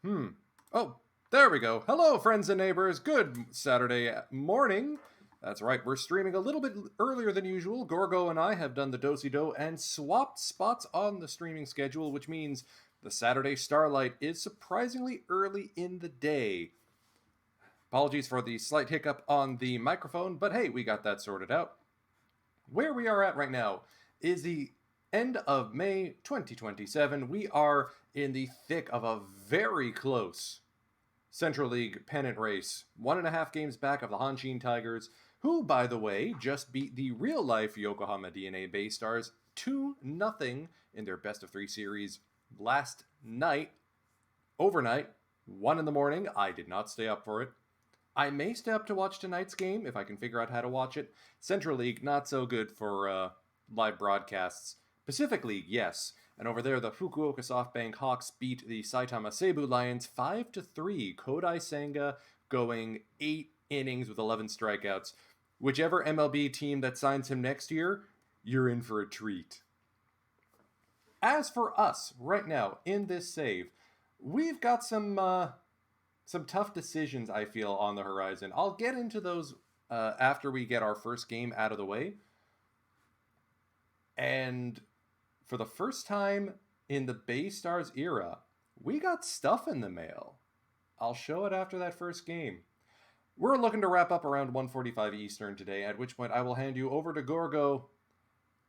Oh, there we go. Hello, friends and neighbors. Good Saturday morning. That's right, we're streaming a little bit earlier than usual. Gorgo and I have done the do-si-do and swapped spots on the streaming schedule, which means the Saturday Starlight is surprisingly early in the day. Apologies for the slight hiccup on the microphone, but hey, we got that sorted out. Where we are at right now is the end of May 2027. We are in the thick of a very close Central League pennant race. 1.5 games back of the Hanshin Tigers, who, by the way, just beat the real-life Yokohama DNA BayStars 2-0 in their best-of-3 series last night, overnight, 1 in the morning. I did not stay up for it. I may stay up to watch tonight's game if I can figure out how to watch it. Central League, not so good for live broadcasts. Pacific League, yes. And over there, the Fukuoka SoftBank Hawks beat the Saitama Seibu Lions 5-3. Kodai Senga going 8 innings with 11 strikeouts. Whichever MLB team that signs him next year, you're in for a treat. As for us, right now, in this save, we've got some tough decisions, I feel, on the horizon. I'll get into those after we get our first game out of the way. And for the first time in the BayStars era, we got stuff in the mail. I'll show it after that first game. We're looking to wrap up around 1:45 Eastern today, at which point I will hand you over to Gorgo.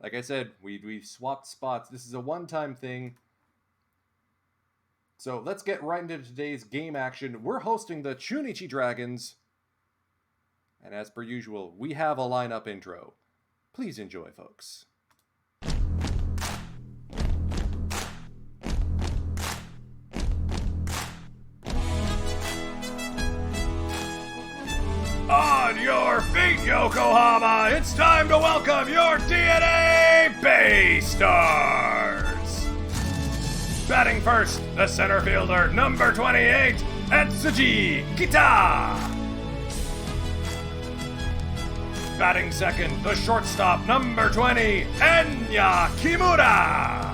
Like I said, we swapped spots. This is a one-time thing. So let's get right into today's game action. We're hosting the Chunichi Dragons. And as per usual, we have a lineup intro. Please enjoy, folks. On your feet, Yokohama! It's time to welcome your DNA BayStars! Batting first, the center fielder, number 28, Etsuji Kita! Batting second, the shortstop, number 20, Enya Kimura!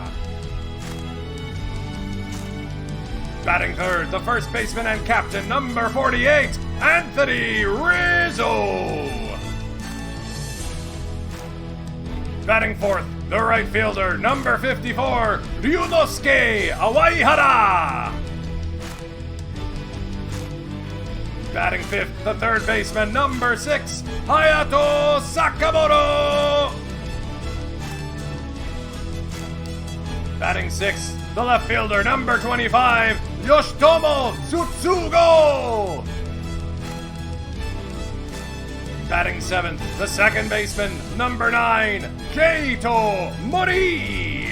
Batting third, the first baseman and captain, number 48, Anthony Rizzo! Batting fourth, the right fielder, number 54, Ryunosuke Awaihara! Batting fifth, the third baseman, number 6, Hayato Sakamoto! Batting sixth, the left fielder, number 25, Yoshitomo Tsutsugo! Batting seventh, the second baseman, number 9, Keito Mori!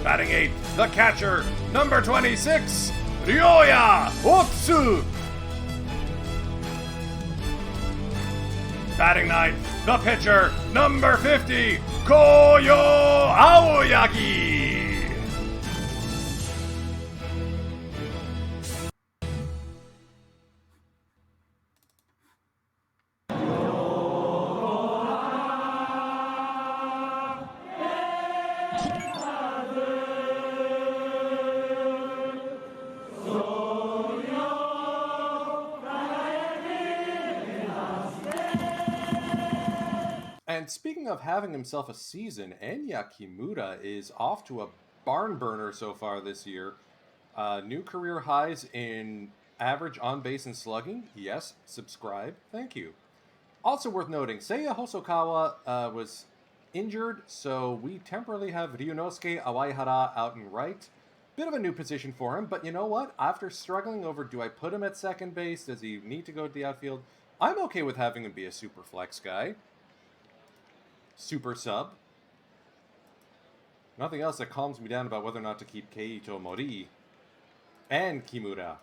Batting eighth, the catcher, number 26, Ryoya Otsu! Batting ninth, the pitcher, number 50, Koyo Aoyagi! And speaking of having himself a season, Enya Kimura is off to a barn burner so far this year. New career highs in average on base and slugging. Yes, subscribe. Thank you. Also worth noting, Seiya Hosokawa was injured, so we temporarily have Ryunosuke Awaihara out and right. Bit of a new position for him, but you know what? After struggling over, do I put him at second base? Does he need to go to the outfield? I'm okay with having him be a super flex guy. Super sub. Nothing else that calms me down about whether or not to keep Keito Mori and Kimura.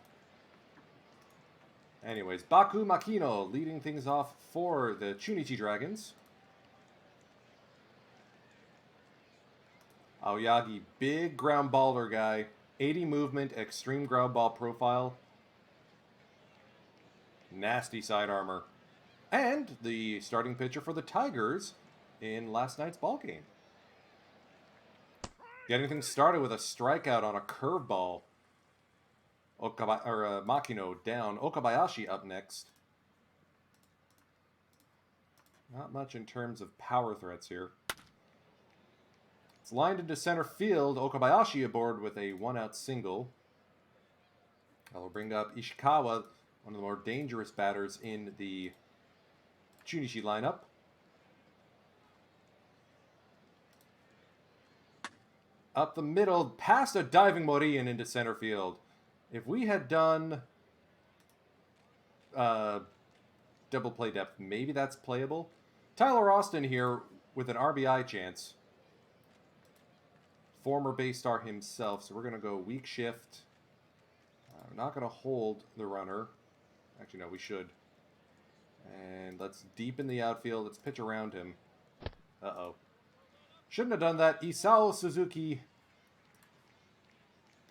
Anyways, Baku Makino leading things off for the Chunichi Dragons. Aoyagi, big ground baller guy. 80 movement, extreme ground ball profile. Nasty side armor. And the starting pitcher for the Tigers in last night's ball game. Getting things started with a strikeout on a curveball. Makino down. Okabayashi up next. Not much in terms of power threats here. It's lined into center field. Okabayashi aboard with a one-out single. That will bring up Ishikawa, one of the more dangerous batters in the Chunichi lineup. Up the middle, past a diving Mori and into center field. If we had done double play depth, maybe that's playable. Tyler Austin here with an RBI chance. Former BayStar himself, so we're going to go weak shift. We're not going to hold the runner. Actually, no, we should. And let's deepen the outfield. Let's pitch around him. Uh-oh. Shouldn't have done that. Isao Suzuki.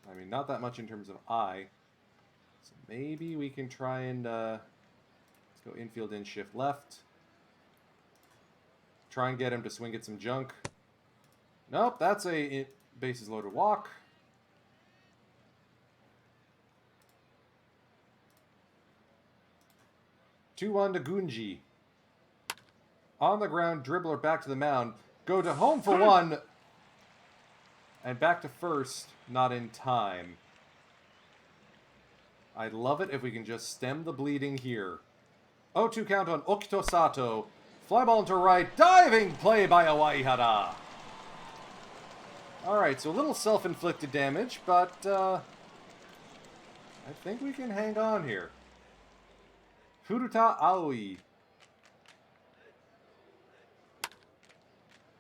I mean, not that much in terms of eye. So maybe we can try and... let's go infield in, shift left. Try and get him to swing at some junk. Nope, that's a bases loaded walk. Two-one to Gunji. On the ground, dribbler back to the mound. Go to home for one. And back to first, not in time. I'd love it if we can just stem the bleeding here. 0-2 count on Okito Sato. Fly ball into right. Diving play by Awaihara. Alright, so a little self-inflicted damage, but I think we can hang on here. Furuta Aoi.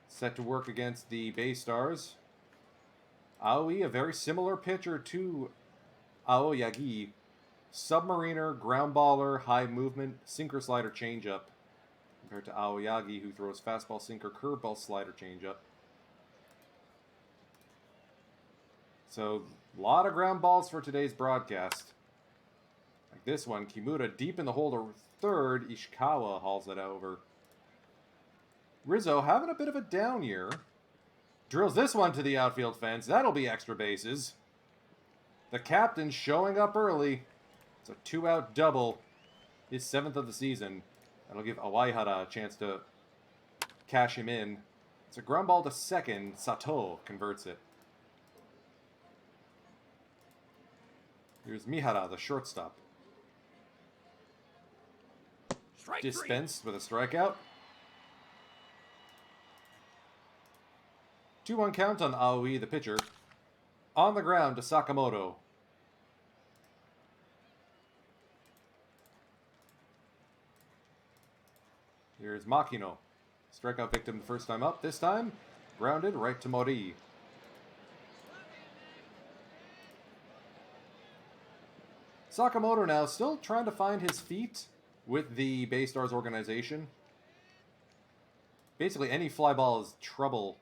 Set to work against the BayStars. Aoi, a very similar pitcher to Aoyagi. Submariner, ground baller, high movement, sinker, slider, changeup. Compared to Aoyagi, who throws fastball, sinker, curveball, slider, changeup. So, a lot of ground balls for today's broadcast. Like this one, Kimura deep in the hole to third. Ishikawa hauls it over. Rizzo having a bit of a down year. Drills this one to the outfield fence. That'll be extra bases. The captain showing up early. It's a two-out double. His 7th of the season. That'll give Awaihara a chance to cash him in. It's a ground ball to second. Sato converts it. Here's Mihara, the shortstop. Dispensed with a strikeout. 2-1 count on Aoi, the pitcher. On the ground to Sakamoto. Here's Makino. Strikeout victim the first time up. This time, grounded right to Mori. Sakamoto now still trying to find his feet with the BayStars organization. Basically, any fly ball is trouble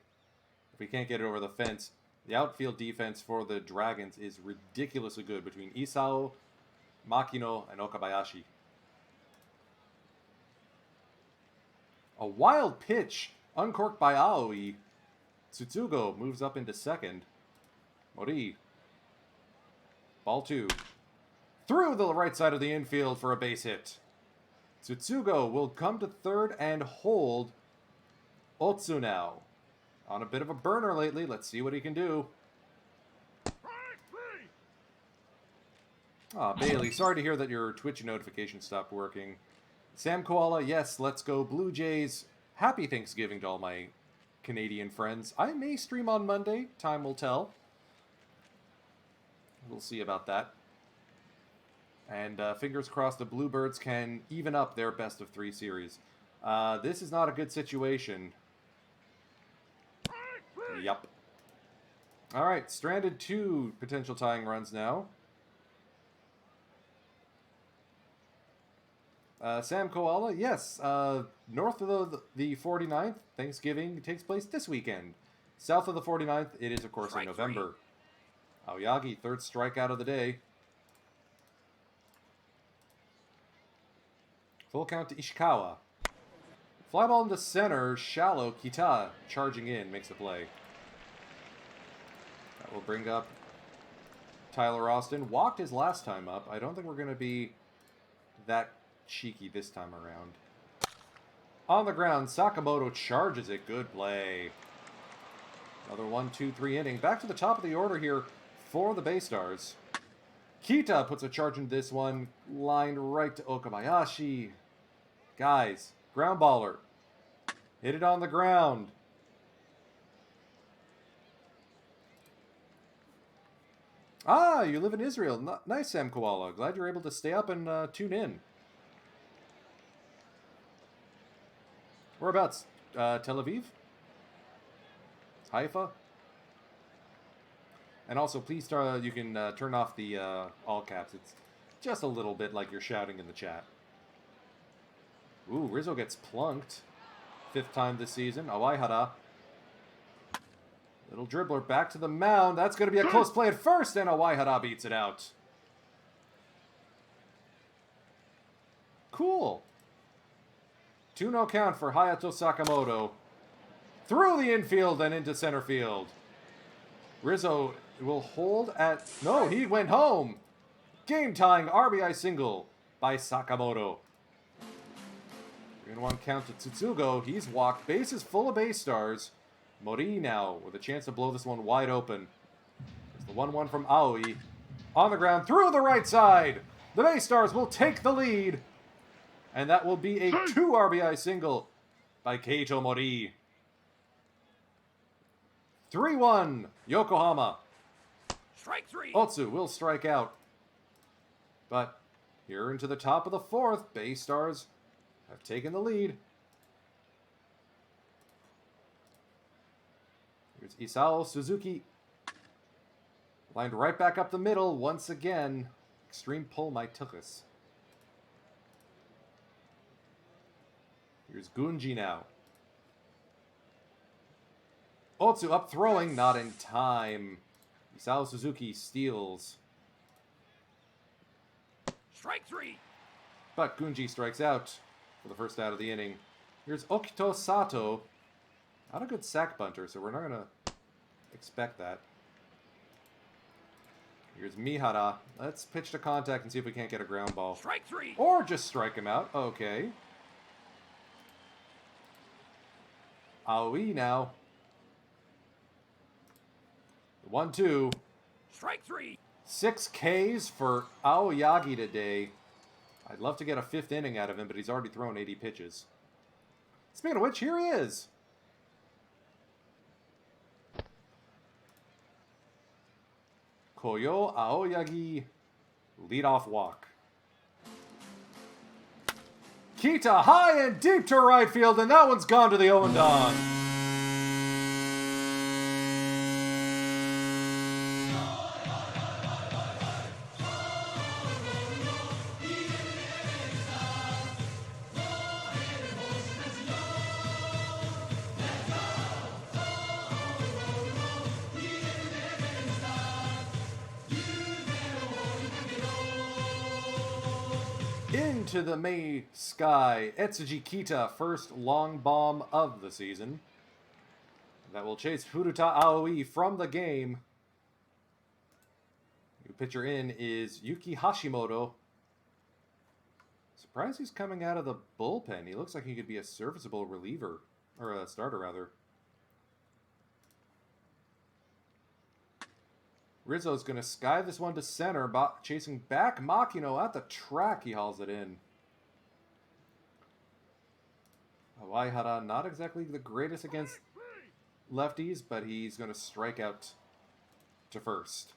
if we can't get it over the fence. The outfield defense for the Dragons is ridiculously good between Isao, Makino, and Okabayashi. A wild pitch, uncorked by Aoi. Tsutsugo moves up into second. Mori. Ball 2. Through the right side of the infield for a base hit. Tsutsugo will come to third and hold Otsu now. On a bit of a burner lately. Let's see what he can do. Ah, Bailey, sorry to hear that your Twitch notification stopped working. Sam Koala, yes, let's go Blue Jays. Happy Thanksgiving to all my Canadian friends. I may stream on Monday. Time will tell. We'll see about that. And fingers crossed the Bluebirds can even up their best-of-3 series. This is not a good situation. Yup. Alright, stranded 2 potential tying runs now. Sam Koala, yes, north of the 49th, Thanksgiving takes place this weekend. South of the 49th, it is, of course, in November. Aoyagi, third strikeout of the day. Full count to Ishikawa. Fly ball into center, shallow, Kita charging in, makes a play. That will bring up Tyler Austin. Walked his last time up. I don't think we're going to be that cheeky this time around. On the ground, Sakamoto charges it. Good play. Another 1-2-3 inning. Back to the top of the order here for the BayStars. Kita puts a charge into this one. Lined right to Okabayashi. Guys, ground baller. Hit it on the ground. Ah, you live in Israel. Nice, Sam Koala. Glad you're able to stay up and tune in. Whereabouts? Tel Aviv? Haifa? And also, please, you can turn off the all caps. It's just a little bit like you're shouting in the chat. Ooh, Rizzo gets plunked. 5th time this season. Awaihara. Little dribbler back to the mound. That's going to be a close play at first, and Awaihara beats it out. Cool. 2-0 count for Hayato Sakamoto. Through the infield and into center field. Rizzo will hold at... No, he went home. Game-tying RBI single by Sakamoto. 3-1 count to Tsutsugo. He's walked. Bases full of BayStars. Mori now with a chance to blow this one wide open. It's the 1-1 from Aoi. On the ground through the right side. The BayStars will take the lead. And that will be a 2 RBI single by Keito Mori. 3-1 Yokohama. Strike 3. Otsu will strike out. But here into the top of the 4th, BayStars have taken the lead. Here's Isao Suzuki. Lined right back up the middle once again. Extreme pull my Tuchus. Here's Gunji now. Otsu up throwing, not in time. Isao Suzuki steals. Strike 3. But Gunji strikes out for the first out of the inning. Here's Okito Sato. Not a good sack bunter, so we're not going to expect that. Here's Mihara. Let's pitch to contact and see if we can't get a ground ball. Strike 3. Or just strike him out. Okay. Aoi now. 1-2. Strike 3. 6 Ks for Aoyagi today. I'd love to get a 5th inning out of him, but he's already thrown 80 pitches. Speaking of which, here he is. Koyo Aoyagi, leadoff walk. Kita high and deep to right field, and that one's gone to the Owendon. Into the May sky, Etsuji Kita, first long bomb of the season. That will chase Furuta Aoi from the game. New pitcher in is Yuki Hashimoto. Surprised he's coming out of the bullpen. He looks like he could be a serviceable reliever, or a starter rather. Rizzo's going to sky this one to center, chasing back Makino at the track. He hauls it in. Awaihara, not exactly the greatest against lefties, but he's going to strike out to first.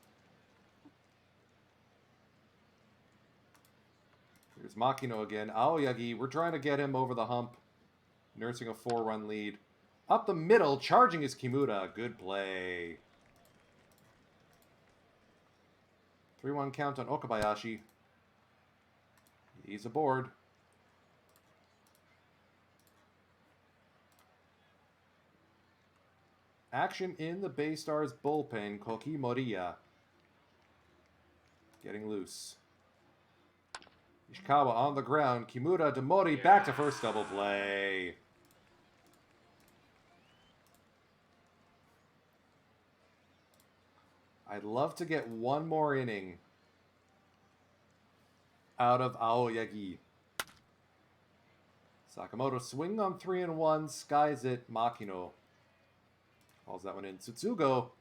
Here's Makino again. Aoyagi, we're trying to get him over the hump. Nursing a 4-run lead. Up the middle, charging is Kimura. Good play. 3-1 count on Okabayashi. He's aboard. Action in the BayStars bullpen. Koki Moriya getting loose. Ishikawa on the ground. Kimura to Mori. Back to first, double play. I'd love to get one more inning out of Aoyagi. Sakamoto swing on 3-1, skies it, Makino. Calls that one in. Tsutsugo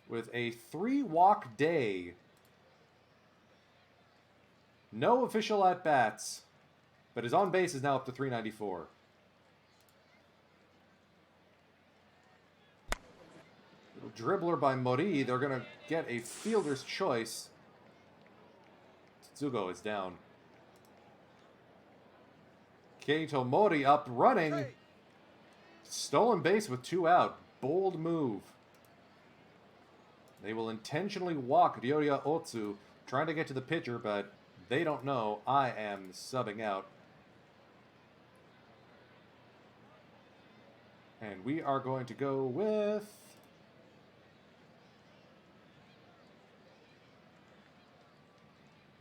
with a 3-walk day. No official at-bats, but his on-base is now up to 394. Little dribbler by Mori. They're going to get a fielder's choice. Tsutsugo is down. Keito Mori up running. Stolen base with 2 out. Bold move. They will intentionally walk Ryoya Otsu, trying to get to the pitcher, but they don't know I am subbing out. And we are going to go with...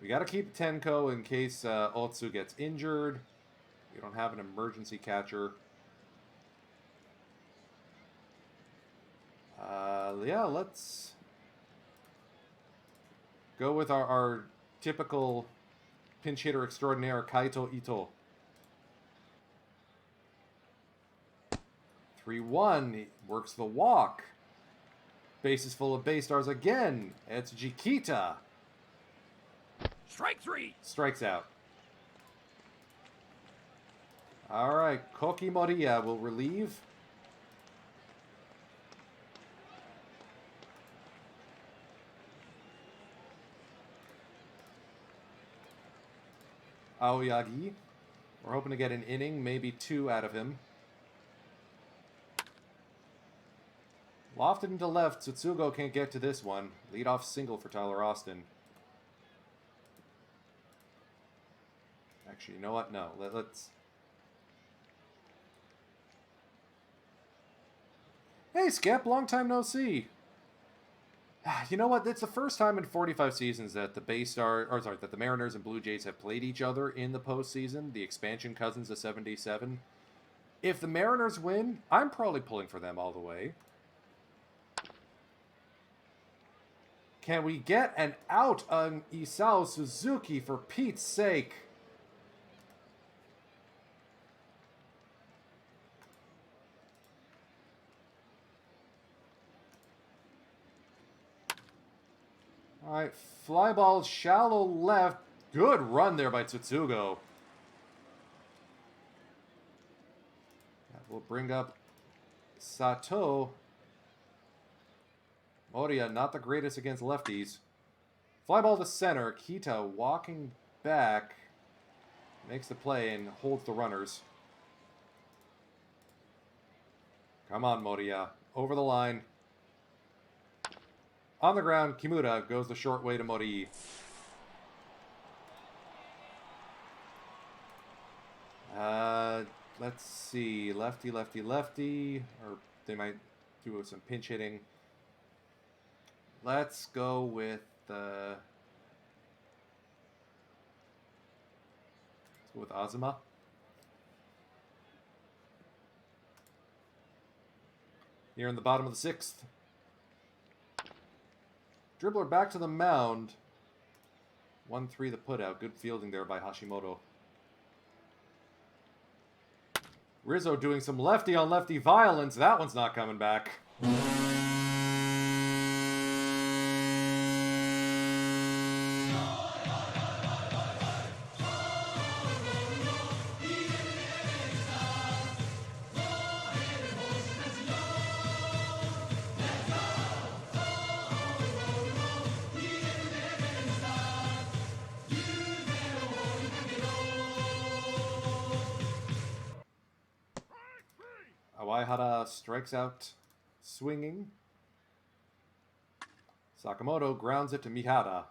We got to keep Tenko in case Otsu gets injured. We don't have an emergency catcher. Yeah, let's go with our typical pinch hitter extraordinaire, Kaito Ito. 3-1, he works the walk. Bases full of BayStars again. It's Jikita. Strike 3. Strikes out. All right, Koki Moriya will relieve. Aoyagi. We're hoping to get an inning, maybe 2 out of him. Lofted into left, Tsutsugo can't get to this one. Leadoff single for Tyler Austin. Actually, you know what? No, let's... Hey, Skip, long time no see. You know what? It's the first time in 45 seasons that that the Mariners and Blue Jays have played each other in the postseason. The expansion cousins of 77. If the Mariners win, I'm probably pulling for them all the way. Can we get an out on Isao Suzuki for Pete's sake? All right, fly ball, shallow left. Good run there by Tsutsugo. That will bring up Sato. Moriya, not the greatest against lefties. Fly ball to center. Kita walking back. Makes the play and holds the runners. Come on, Moriya. Over the line. On the ground, Kimura goes the short way to Mori. Let's see. Lefty, lefty, lefty. Or they might do some pinch hitting. Let's go with Azuma. Here in the bottom of the 6th. Dribbler back to the mound. 1-3 the putout. Good fielding there by Hashimoto. Rizzo doing some lefty on lefty violence. That one's not coming back. Awaihara strikes out swinging. Sakamoto grounds it to Mihara.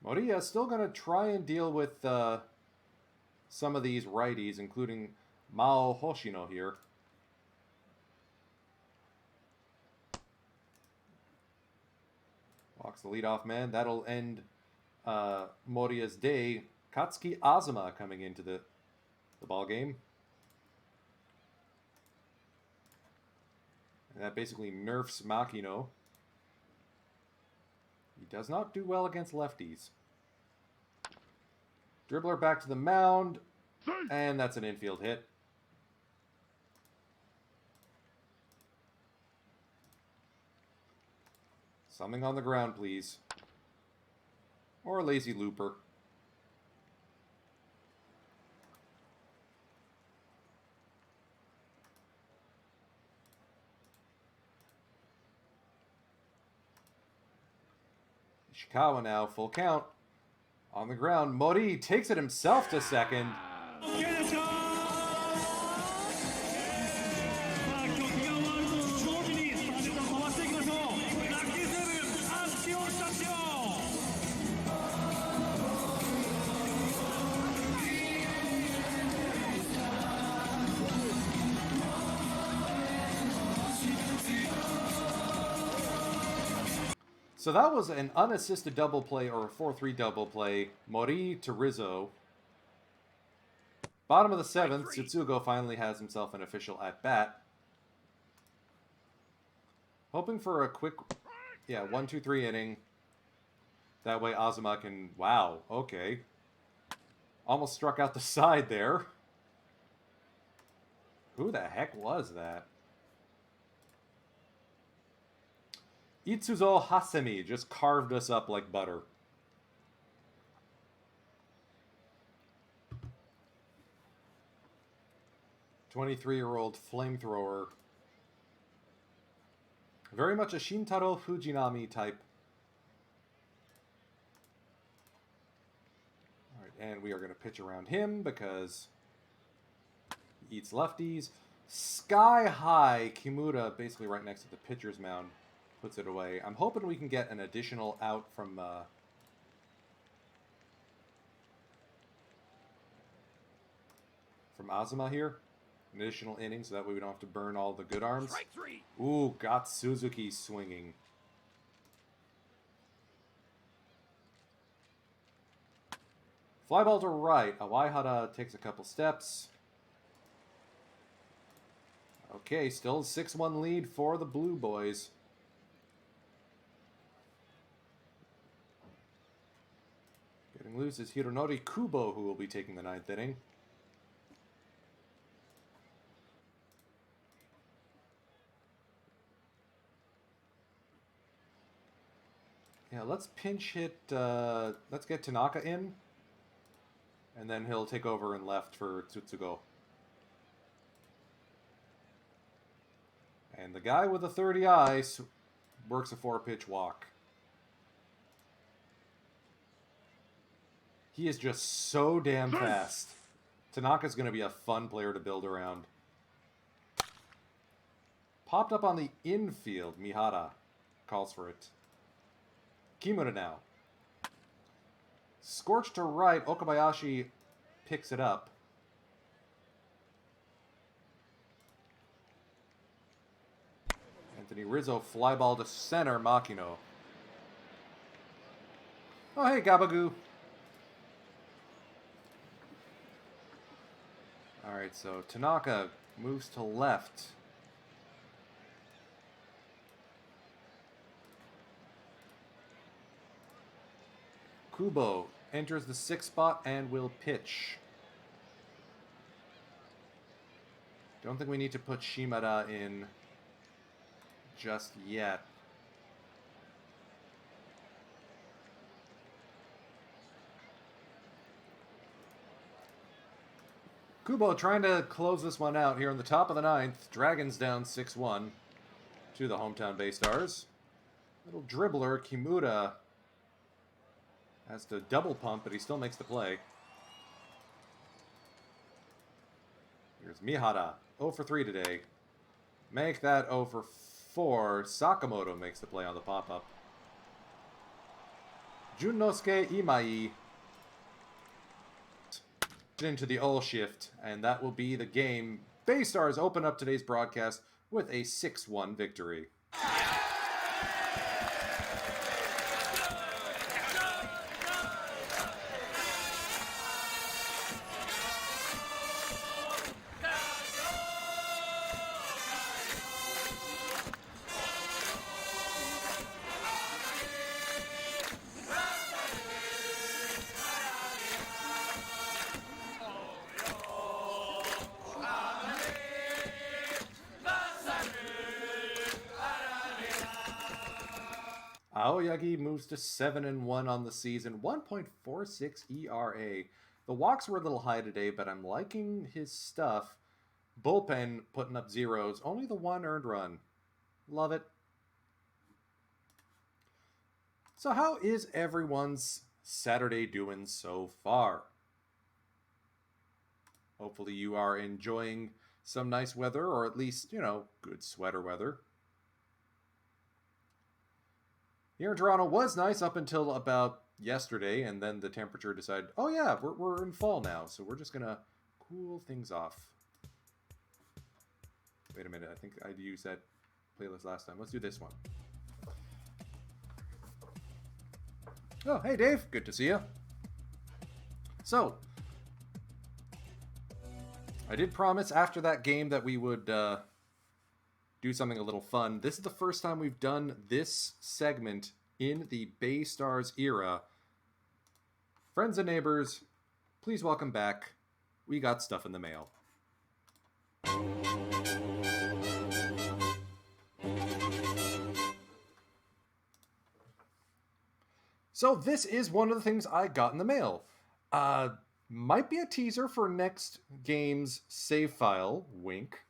Moriya still going to try and deal with some of these righties, including Mao Hoshino here. Walks the leadoff man. That'll end Moriya's day. Katsuki Azuma coming into the the ball game. And that basically nerfs Makino. He does not do well against lefties. Dribbler back to the mound. And that's an infield hit. Something on the ground, please. Or a lazy looper. Ishikawa now, full count. On the ground, Mori takes it himself to second. So that was an unassisted double play, or a 4-3 double play. Mori to Rizzo. Bottom of the 7th, Tsutsugo finally has himself an official at-bat. Hoping for a quick, 1-2-3 inning. That way Azuma can, wow, okay. Almost struck out the side there. Who the heck was that? Itsuzo Hasemi just carved us up like butter. "23-year-old flamethrower. Very much a Shintaro Fujinami type. Alright, and we are going to pitch around him because he eats lefties. Sky high Kimura, basically right next to the pitcher's mound. Puts it away. I'm hoping we can get an additional out from Azuma here. An additional inning, so that way we don't have to burn all the good arms. Strike 3. Ooh, got Suzuki swinging. Fly ball to right. Awaihara takes a couple steps. Okay, still 6-1 lead for the Blue Boys. Getting loose is Hironori Kubo, who will be taking the 9th inning. Yeah, let's pinch hit, let's get Tanaka in. And then he'll take over in left for Tsutsugo. And the guy with the 30 eyes works a 4-pitch walk. He is just so damn fast. Tanaka's going to be a fun player to build around. Popped up on the infield. Mihara calls for it. Kimura now. Scorched to right. Okabayashi picks it up. Anthony Rizzo fly ball to center. Makino. Oh, hey, Gabagoo. Alright, so Tanaka moves to left. Kubo enters the 6th spot and will pitch. Don't think we need to put Shimada in just yet. Kubo trying to close this one out here in the top of the 9th. Dragons down 6-1 to the hometown BayStars. Little dribbler, Kimura, has to double pump, but he still makes the play. Here's Mihara, 0 for 3 today. Make that 0 for 4. Sakamoto makes the play on the pop-up. Junnosuke Imai into the all shift, and that will be the game. BayStars open up today's broadcast with a 6-1 victory. Aoyagi moves to 7-1 on the season, 1.46 ERA. The walks were a little high today, but I'm liking his stuff. Bullpen putting up zeros, only the one earned run. Love it. So how is everyone's Saturday doing so far? Hopefully you are enjoying some nice weather, or at least, good sweater weather. Here in Toronto was nice up until about yesterday, and then the temperature decided, oh yeah, we're in fall now, so we're just going to cool things off. Wait a minute, I think I'd used that playlist last time. Let's do this one. Oh, hey Dave, good to see you. So, I did promise after that game that we would do something a little fun. This is the first time we've done this segment in the BayStars era. Friends and neighbors, please welcome back. We got stuff in the mail. So this is one of the things I got in the mail. Might be a teaser for next game's save file, wink.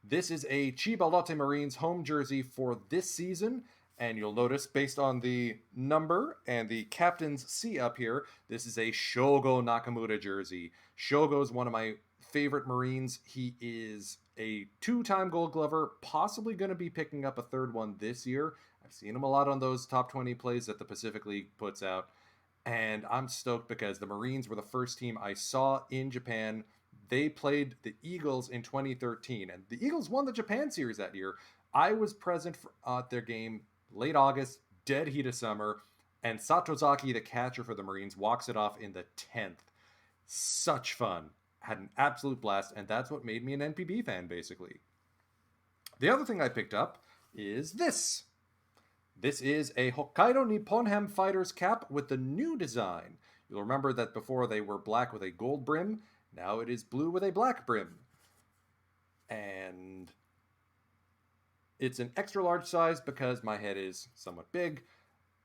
This is a Chiba Lotte Marines home jersey for this season, and you'll notice based on the number and the captain's C up here, this is a Shogo Nakamura jersey. Shogo is one of my favorite Marines. He is a 2-time Gold Glover, possibly going to be picking up a third one this year. I've seen him a lot on those top 20 plays that the Pacific League puts out. And I'm stoked because the Marines were the first team I saw in Japan. They played the Eagles in 2013, and the Eagles won the Japan series that year. I was present at their game late August, dead heat of summer, and Satozaki, the catcher for the Marines, walks it off in the 10th. Such fun. Had an absolute blast, and that's what made me an NPB fan, basically. The other thing I picked up is this. This is a Hokkaido Nipponham Fighters cap with the new design. You'll remember that before they were black with a gold brim. Now it is blue with a black brim. And it's an extra large size because my head is somewhat big.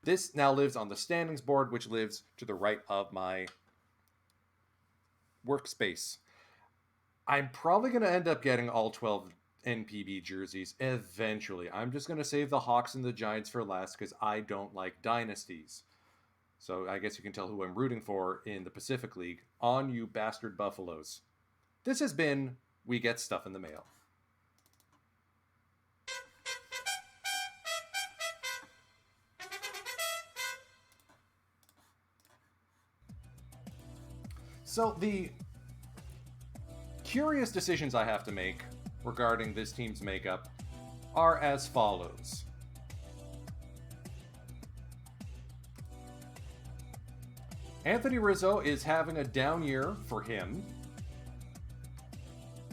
This now lives on the standings board, which lives to the right of my workspace. I'm probably going to end up getting all 12 NPB jerseys eventually. I'm just going to save the Hawks and the Giants for last because I don't like dynasties. So I guess you can tell who I'm rooting for in the Pacific League. On you bastard Buffaloes. This has been We Get Stuff in the Mail. So the curious decisions I have to make regarding this team's makeup are as follows. Anthony Rizzo is having a down year for him.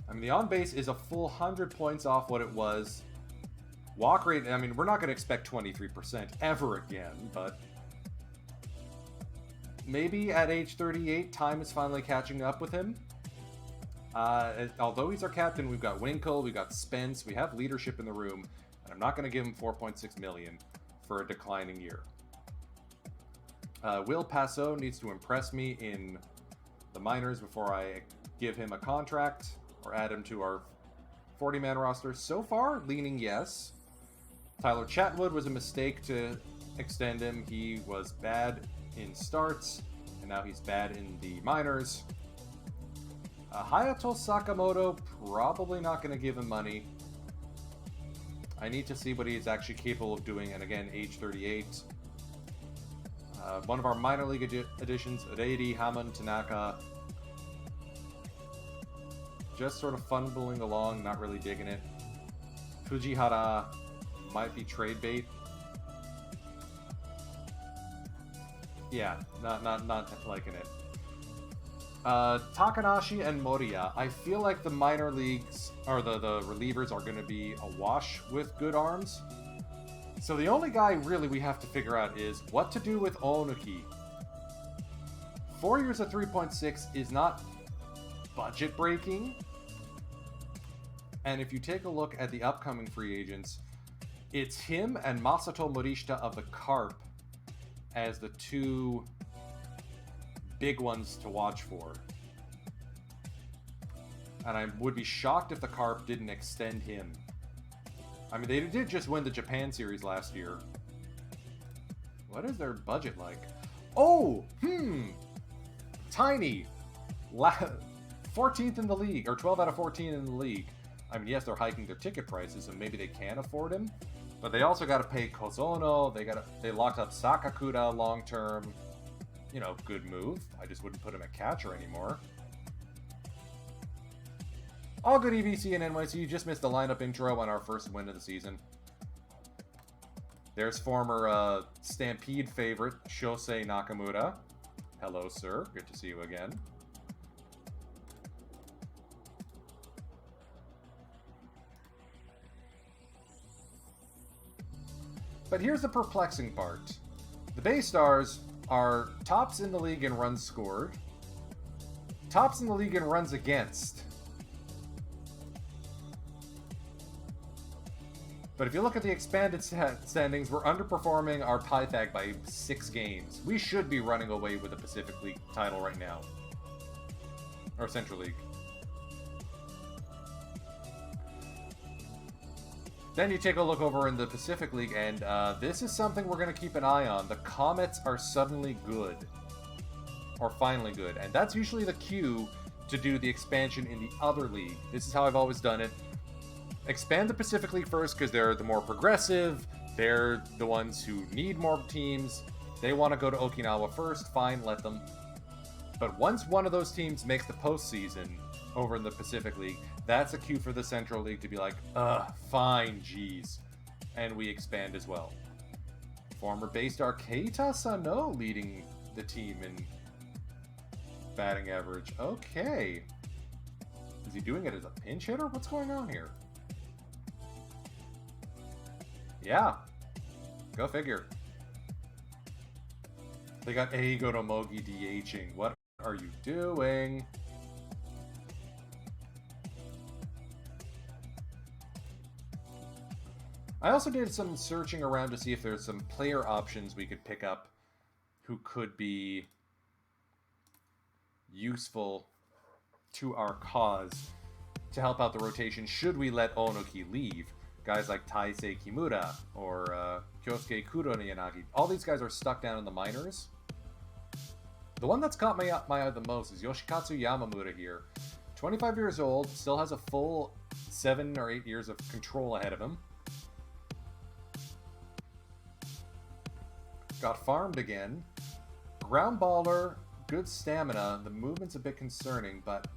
I mean, the on base is a full 100 points off what it was. Walk rate, I mean, we're not going to expect 23% ever again, but maybe at age 38, time is finally catching up with him. Although he's our captain, we've got Winkle, we've got Spence, we have leadership in the room, and I'm not going to give him $4.6 million for a declining year. Will Passo needs to impress me in the minors before I give him a contract or add him to our 40-man roster. So far, leaning yes. Tyler Chatwood was a mistake to extend him. He was bad in starts, and now he's bad in the minors. Hayato Sakamoto, probably not going to give him money. I need to see what he is actually capable of doing, and again, age 38. One of our minor league additions, Reiri Hamon Tanaka. Just sort of fumbling along, not really digging it. Fujihara might be trade bait. Yeah, not liking it. Takanashi and Moriya, I feel like the minor leagues, or the relievers are going to be awash with good arms. So the only guy really we have to figure out is what to do with Onuki. 4 years at 3.6 is not budget breaking. And if you take a look at the upcoming free agents, It's him and Masato Morishita of the Carp as the two big ones to watch for. And I would be shocked if the Carp didn't extend him. I mean, they did just win the Japan series last year. What is their budget like? Oh, tiny. 14th in the league, or 12 out of 14 in the league. I mean, yes, they're hiking their ticket prices, and maybe they can afford him, but they also got to pay Kozono. They locked up Sakakura long term. You know, good move. I just wouldn't put him at catcher anymore. All good EVC and NYC. You just missed the lineup intro on our first win of the season. There's former Stampede favorite Shosei Nakamura. Hello, sir. Good to see you again. But here's the perplexing part. The BayStars are tops in the league in runs scored, tops in the league in runs against. But if you look at the expanded standings, we're underperforming our Pythag by 6 games. We should be running away with the Pacific League title right now. Or Central League. Then you take a look over in the Pacific League, and this is something we're going to keep an eye on. The Comets are suddenly good. Or finally good. And that's usually the cue to do the expansion in the other league. This is how I've always done it. Expand the Pacific League first because they're the more progressive. They're the ones who need more teams. They want to go to Okinawa first. Fine, let them. But once one of those teams makes the postseason over in the Pacific League, that's a cue for the Central League to be like, fine, geez. And we expand as well. Former BayStar Keita Sano leading the team in batting average. Okay. Is he doing it as a pinch hitter? What's going on here? Yeah. Go figure. They got Eigo Tomogi DHing. What are you doing? I also did some searching around to see if there's some player options we could pick up who could be useful to our cause to help out the rotation should we let Onoki leave. Guys like Taisei Kimura or Kyosuke Kuroneyanagi. All these guys are stuck down in the minors. The one that's caught my eye the most is Yoshikatsu Yamamura here. 25 years old, still has a full 7 or 8 years of control ahead of him. Got farmed again. Ground baller, good stamina. The movement's a bit concerning, but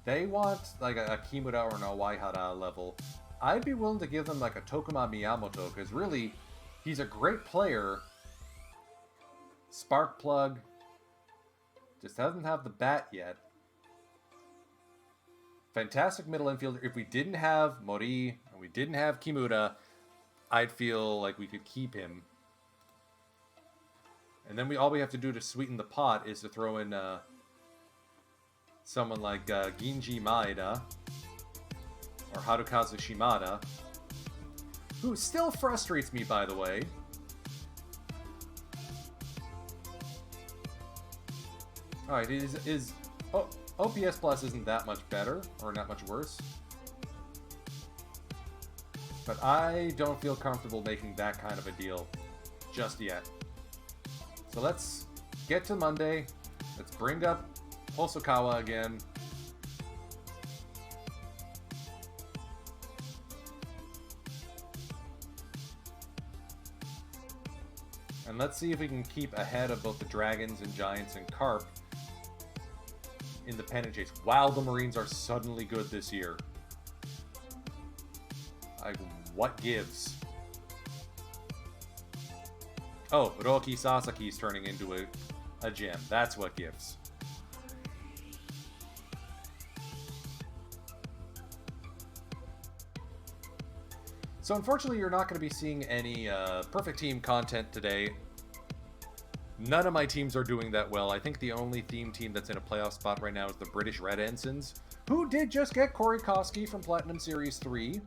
they want like a Kimura or an Awaihara level. I'd be willing to give them like a Tokuma Miyamoto, because really, he's a great player. Spark plug. Just doesn't have the bat yet. Fantastic middle infielder. If we didn't have Mori and we didn't have Kimura, I'd feel like we could keep him. And then all we have to do to sweeten the pot is to throw in someone like Ginji Maeda or Harukazu Shimada, who still frustrates me, by the way. Alright, OPS Plus isn't that much better, or not much worse. But I don't feel comfortable making that kind of a deal just yet. So let's get to Monday. Let's bring up Hosokawa again. And let's see if we can keep ahead of both the Dragons and Giants and Carp in the pennant chase. Wow, the Marines are suddenly good this year. Like, what gives? Oh, Roki Sasaki's turning into a gem. That's what gives. So unfortunately, you're not going to be seeing any perfect team content today. None of my teams are doing that well. I think the only theme team that's in a playoff spot right now is the British Red Ensigns, who did just get Corey Koski from Platinum Series 3.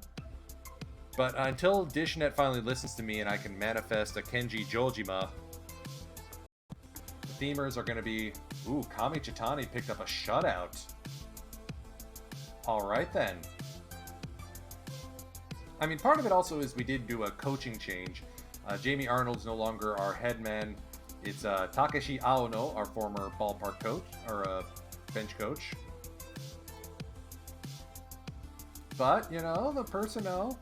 But until Dishnet finally listens to me and I can manifest a Kenji Jojima, the themers are going to be... Ooh, Kami Chitani picked up a shutout. Alright then. I mean, part of it also is we did do a coaching change. Jamie Arnold's no longer our head man. It's Takeshi Aono, our former ballpark coach, or bench coach. But, you know, the personnel...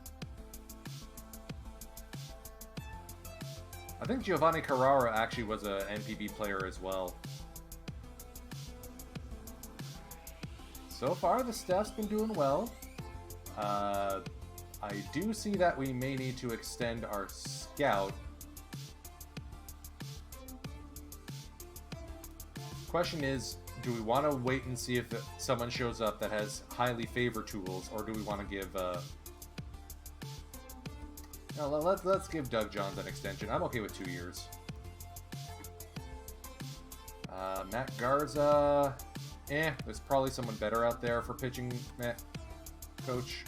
I think Giovanni Carrara actually was a NPB player as well. So far, the staff's been doing well. I do see that we may need to extend our scout. Question is, do we want to wait and see if someone shows up that has highly favored tools, or do we want to give... No, let's give Doug Johns an extension. I'm okay with 2 years. Matt Garza... there's probably someone better out there for pitching, coach.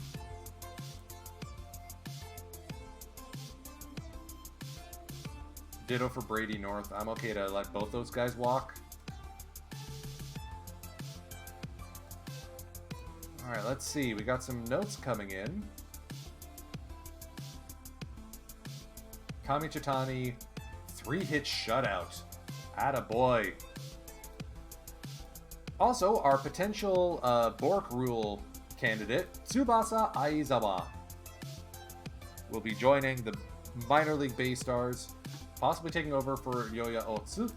Ditto for Brady North. I'm okay to let both those guys walk. Alright, let's see. We got some notes coming in. Kami Chitani, 3-hit shutout. Attaboy. Also, our potential Bork Rule candidate, Tsubasa Aizawa, will be joining the minor league BayStars, possibly taking over for Yoya Otsu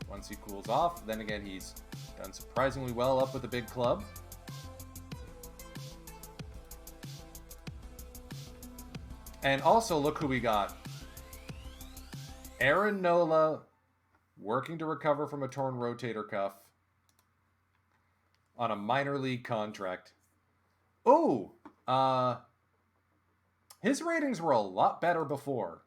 once he cools off. Then again, he's done surprisingly well up with the big club. And also, look who we got. Aaron Nola, working to recover from a torn rotator cuff on a minor league contract. Oh, his ratings were a lot better before.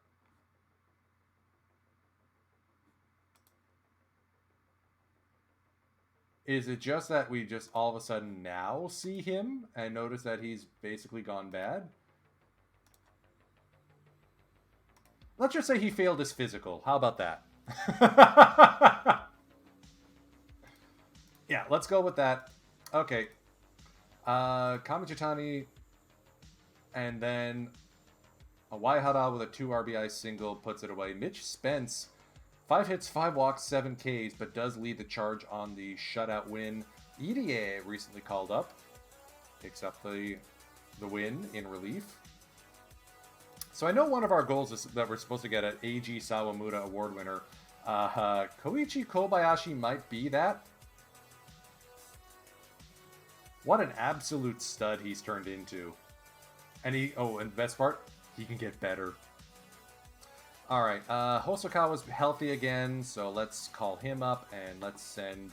Is it just that we just all of a sudden now see him and notice that he's basically gone bad? Let's just say he failed his physical. How about that? Yeah, let's go with that. Okay. Kami Chitani, and then a Waihara with a 2 RBI single puts it away. Mitch Spence, 5 hits, 5 walks, 7 Ks, but does lead the charge on the shutout win. Irie recently called up. Picks up the win in relief. So I know one of our goals is that we're supposed to get an Eiji Sawamura award winner. Koichi Kobayashi might be that. What an absolute stud he's turned into. And and best part, he can get better. Alright, Hosokawa's healthy again, so let's call him up and let's send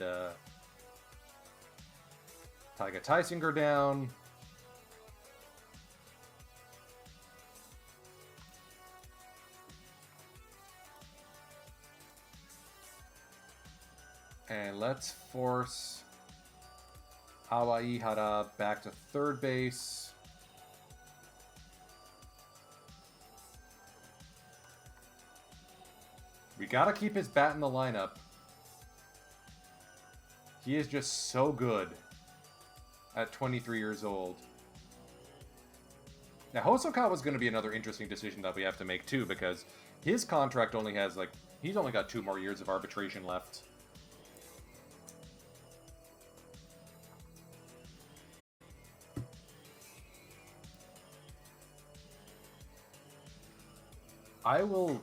Taiga Tysinger down. And let's force Awaihara back to third base. We gotta keep his bat in the lineup. He is just so good at 23 years old. Now, Hosokawa is going to be another interesting decision that we have to make too, because his contract only has he's only got 2 more years of arbitration left. I will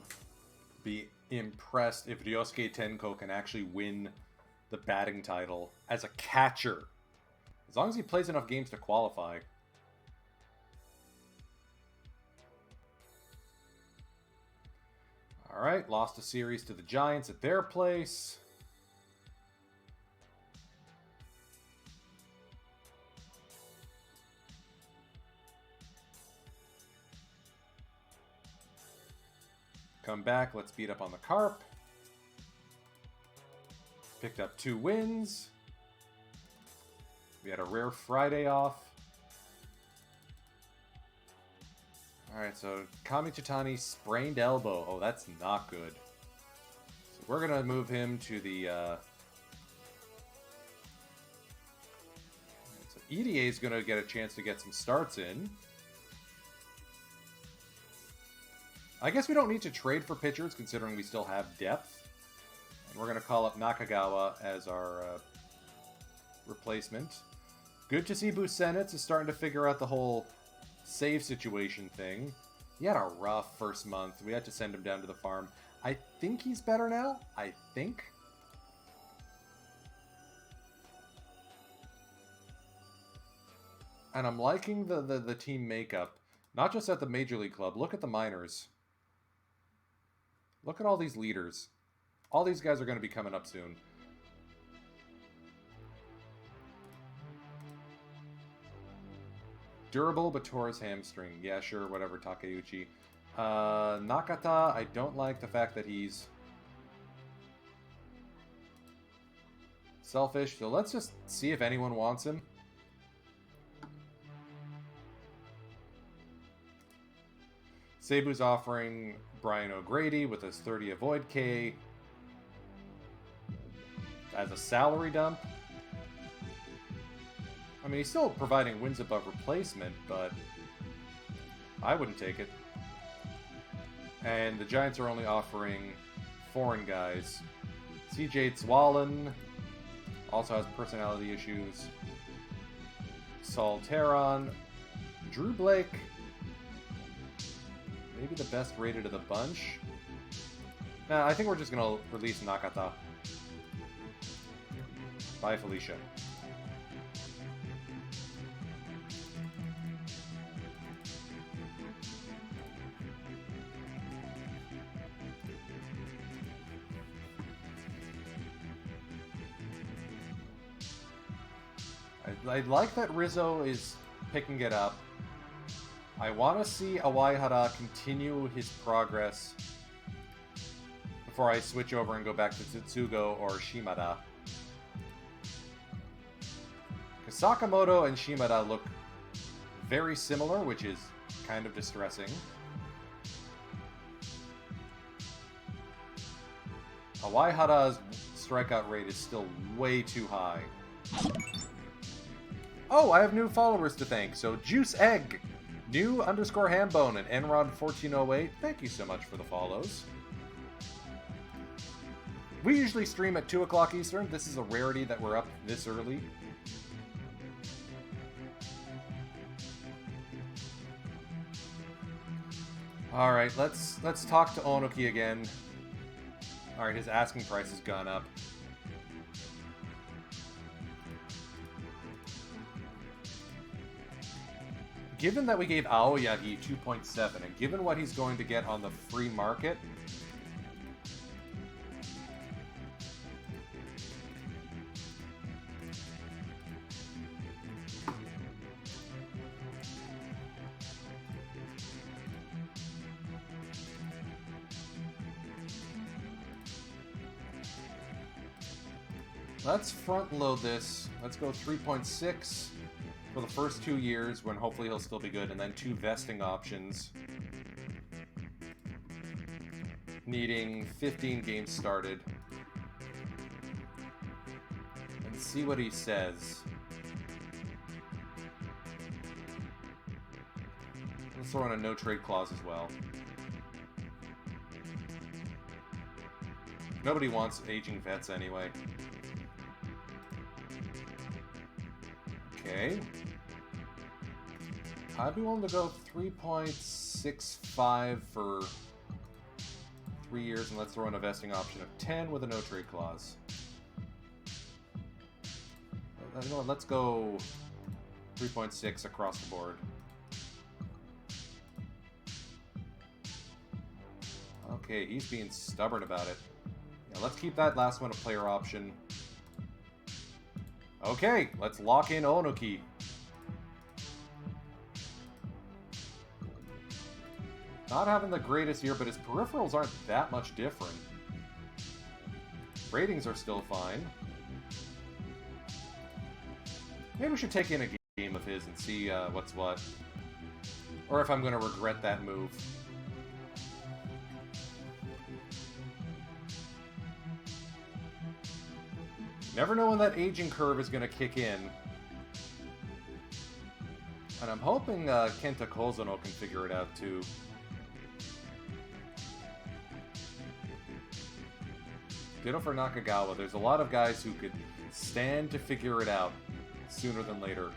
be impressed if Ryosuke Tenko can actually win the batting title as a catcher. As long as he plays enough games to qualify. Alright, lost a series to the Giants at their place. Come back, let's beat up on the Carp. Picked up 2 wins. We had a rare Friday off. Alright, so Kamichitani sprained elbow. Oh, that's not good. So we're going to move him to the... So EDA is going to get a chance to get some starts in. I guess we don't need to trade for pitchers, considering we still have depth. And we're going to call up Nakagawa as our replacement. Good to see Busenitz is starting to figure out the whole save situation thing. He had a rough first month. We had to send him down to the farm. I think he's better now. I think. And I'm liking the team makeup. Not just at the Major League Club. Look at the minors. Look at all these leaders. All these guys are going to be coming up soon. Durable, but tore his hamstring. Yeah, sure, whatever, Takeuchi. Nakata, I don't like the fact that he's selfish, so let's just see if anyone wants him. Seibu's offering Brian O'Grady with his 30 avoid K as a salary dump. I mean, he's still providing wins above replacement, but I wouldn't take it. And the Giants are only offering foreign guys. CJ Zwallen also has personality issues. Saul Teron. Drew Blake. Maybe the best rated of the bunch. Nah, I think we're just going to release Nakata. Bye, Felicia. I like that Rizzo is picking it up. I want to see Awaihara continue his progress before I switch over and go back to Tsugo or Shimada. Because Sakamoto and Shimada look very similar, which is kind of distressing. Awaihara's strikeout rate is still way too high. Oh, I have new followers to thank. So Juice Egg, new _ Hambone, and Enrod1408. Thank you so much for the follows. We usually stream at 2 o'clock Eastern. This is a rarity that we're up this early. All right, let's talk to Onoki again. All right, his asking price has gone up. Given that we gave Aoyagi 2.7, and given what he's going to get on the free market, let's front load this. Let's go 3.6. For the first 2 years, when hopefully he'll still be good, and then 2 vesting options. Needing 15 games started. And see what he says. Let's throw in a no-trade clause as well. Nobody wants aging vets anyway. Okay. I'd be willing to go 3.65 for 3 years, and let's throw in a vesting option of 10 with a no-trade clause. You know what, let's go 3.6 across the board. Okay, he's being stubborn about it. Yeah, let's keep that last one a player option. Okay, let's lock in Onoki. Not having the greatest year, but his peripherals aren't that much different. Ratings are still fine. Maybe we should take in a game of his and see what's what. Or if I'm going to regret that move. Never know when that aging curve is going to kick in. And I'm hoping Kenta Kozuno can figure it out too. Ditto for Nakagawa. There's a lot of guys who could stand to figure it out sooner than later.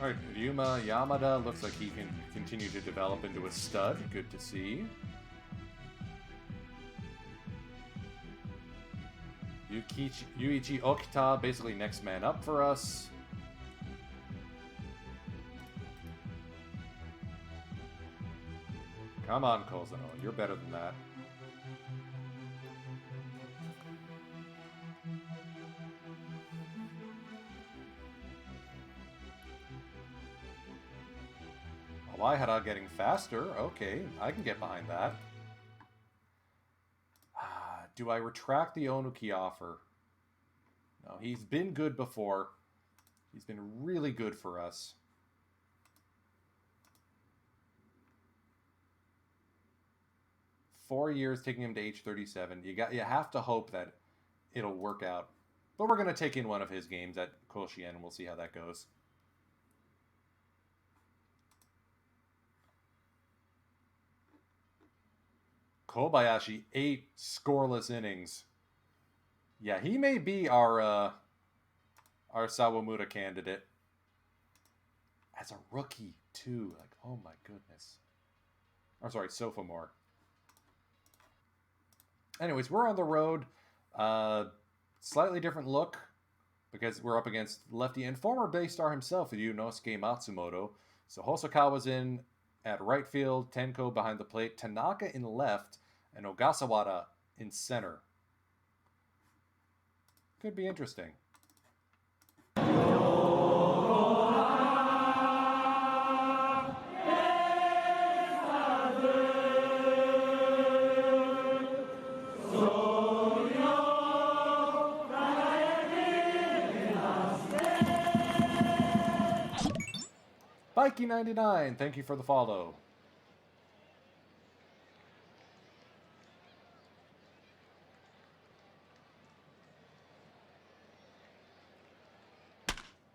Alright, Ryuma Yamada looks like he can continue to develop into a stud. Good to see. Yuichi Okita, basically next man up for us. Come on, Kozuno. You're better than that. Waihara getting faster. Okay, I can get behind that. Do I retract the Onuki offer? No, he's been good before. He's been really good for us. Four years taking him to age 37. You have to hope that it'll work out. But we're going to take in one of his games at Koshien, and we'll see how that goes. Kobayashi, 8 scoreless innings. Yeah, he may be our Sawamura candidate. As a rookie, too. Like, oh my goodness. I'm sorry, sophomore. Anyways, we're on the road. Slightly different look because we're up against lefty and former BayStar himself, Ryunosuke Matsumoto. So Hosokawa's in at right field, Tenko behind the plate, Tanaka in left, and Ogasawara in center. Could be interesting. Bikey99, thank you for the follow.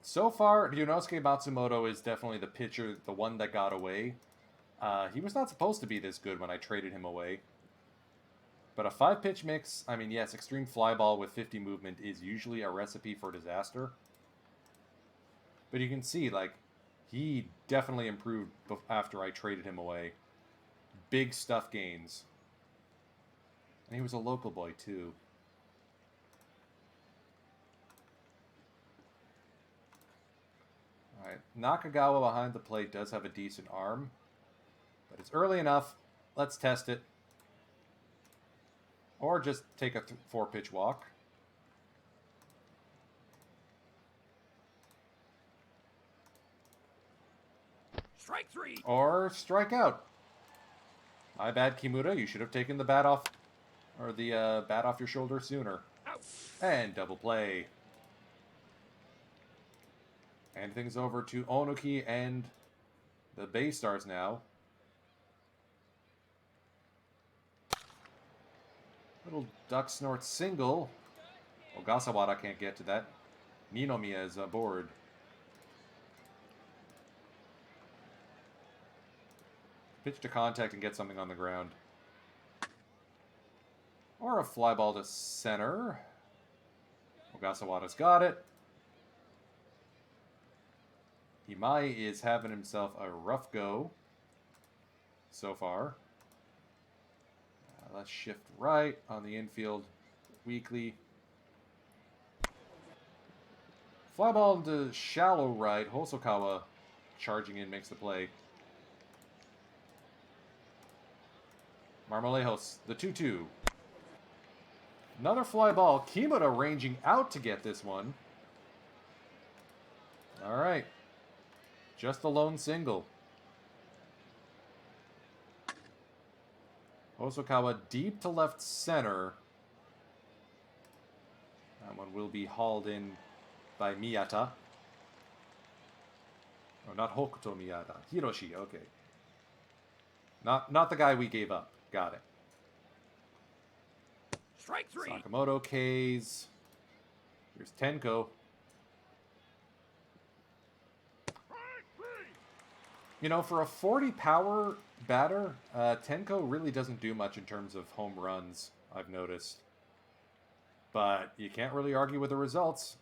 So far, Ryunosuke Matsumoto is definitely the pitcher, the one that got away. He was not supposed to be this good when I traded him away. But a 5-pitch mix, I mean, yes, extreme fly ball with 50 movement is usually a recipe for disaster. But you can see, like, he definitely improved after I traded him away. Big stuff gains. And he was a local boy, too. Alright, Nakagawa behind the plate does have a decent arm. But it's early enough. Let's test it. Or just take a 4-pitch walk. Strike 3. Or strike out. My bad, Kimura. You should have taken the bat off, or the bat off your shoulder sooner. Out. And double play. And things over to Onuki and the BayStars now. Little duck snort single. Ogasawara can't get to that. Ninomiya is aboard. Pitch to contact and get something on the ground. Or a fly ball to center. Ogasawara's got it. Himai is having himself a rough go so far. Let's shift right on the infield. Weakly. Fly ball into shallow right. Hosokawa charging in makes the play. Marmolejos, the 2-2. Another fly ball. Kimura ranging out to get this one. All right. Just the lone single. Hosokawa deep to left center. That one will be hauled in by Miyata. Oh, not Hokuto Miyata. Hiroshi, okay. Not the guy we gave up. Got it. Strike 3. Sakamoto K's. Here's Tenko. You know, for a 40 power batter, Tenko really doesn't do much in terms of home runs, I've noticed. But you can't really argue with the results.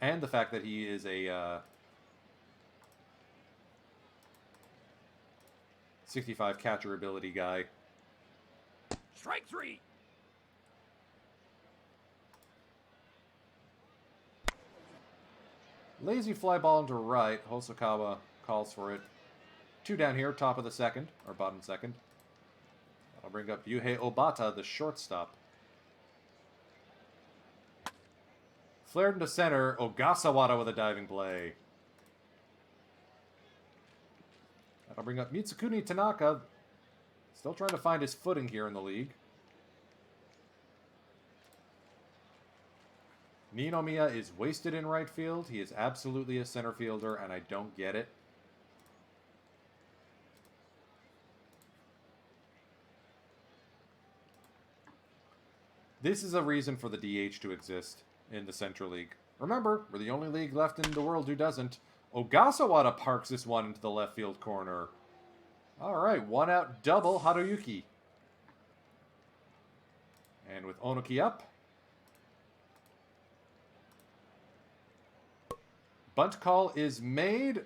And the fact that he is a 65 catcher ability guy. Strike 3. Lazy fly ball into right. Hosokawa calls for it. 2 down here, top of the second, or bottom second. That'll bring up Yuhei Obata, the shortstop. Flared into center. Ogasawara with a diving play. That'll bring up Mitsukuni Tanaka. Still trying to find his footing here in the league. Ninomiya is wasted in right field. He is absolutely a center fielder, and I don't get it. This is a reason for the DH to exist in the Central League. Remember, we're the only league left in the world who doesn't. Ogasawara parks this one into the left field corner. Alright, 1 out double, Haruyuki. And with Onoki up. Bunt call is made.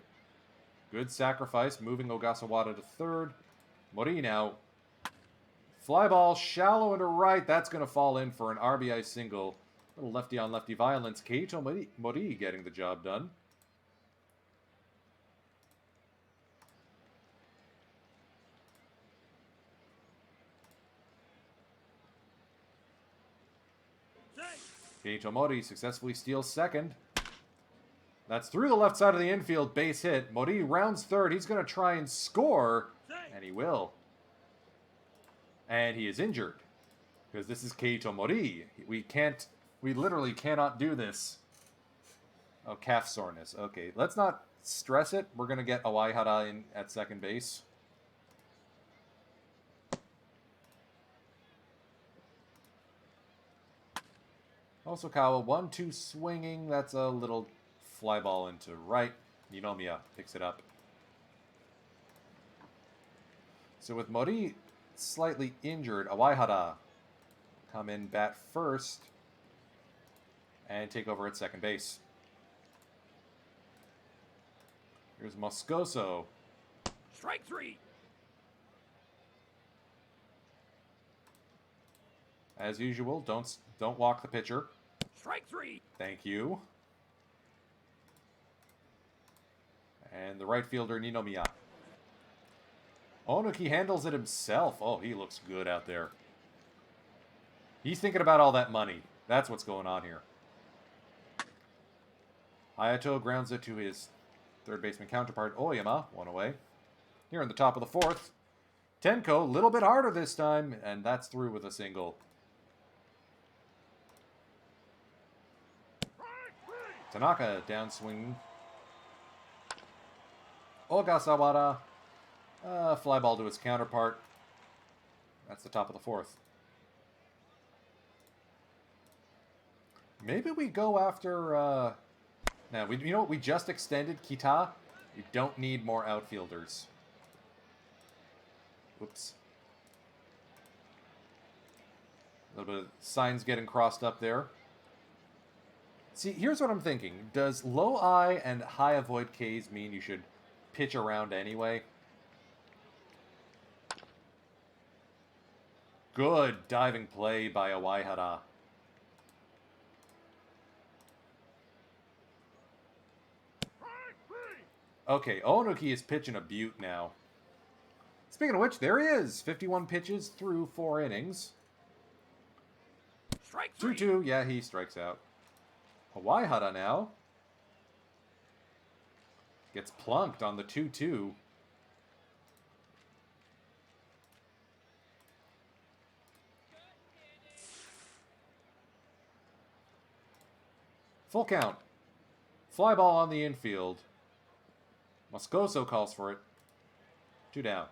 Good sacrifice, moving Ogasawara to third. Mori now. Fly ball shallow into right. That's going to fall in for an RBI single. Little lefty on lefty violence. Keito Mori getting the job done. Keito Mori successfully steals second. That's through the left side of the infield, base hit. Mori rounds third. He's going to try and score, and he will. And he is injured, because this is Keito Mori. We literally cannot do this. Oh, calf soreness. Okay, let's not stress it. We're going to get Awaihara in at second base. Hosokawa, 1-2 swinging. That's a little fly ball into right. Ninomiya picks it up. So with Mori slightly injured, Awaihara come in bat first and take over at second base. Here's Moscoso. Strike 3. As usual, don't walk the pitcher. Strike 3. Thank you. And the right fielder, Ninomiya. Onoki handles it himself. Oh, he looks good out there. He's thinking about all that money. That's what's going on here. Hayato grounds it to his third baseman counterpart, Oyama, 1 away. Here in the top of the fourth. Tenko, a little bit harder this time, and that's through with a single. Tanaka downswing. Ogasawara. Fly ball to his counterpart. That's the top of the fourth. Maybe we go after... Now, you know what? We just extended Kita. We don't need more outfielders. Whoops. A little bit of signs getting crossed up there. See, here's what I'm thinking. Does low I and high avoid Ks mean you should pitch around anyway? Good diving play by Awaihara. Okay, Onoki is pitching a beaut now. Speaking of which, there he is. 51 pitches through 4 innings. Strike 3. 2-2. Yeah, he strikes out. Awaihara now. Gets plunked on the 2-2. Full count. Fly ball on the infield. Moscoso calls for it. 2 down.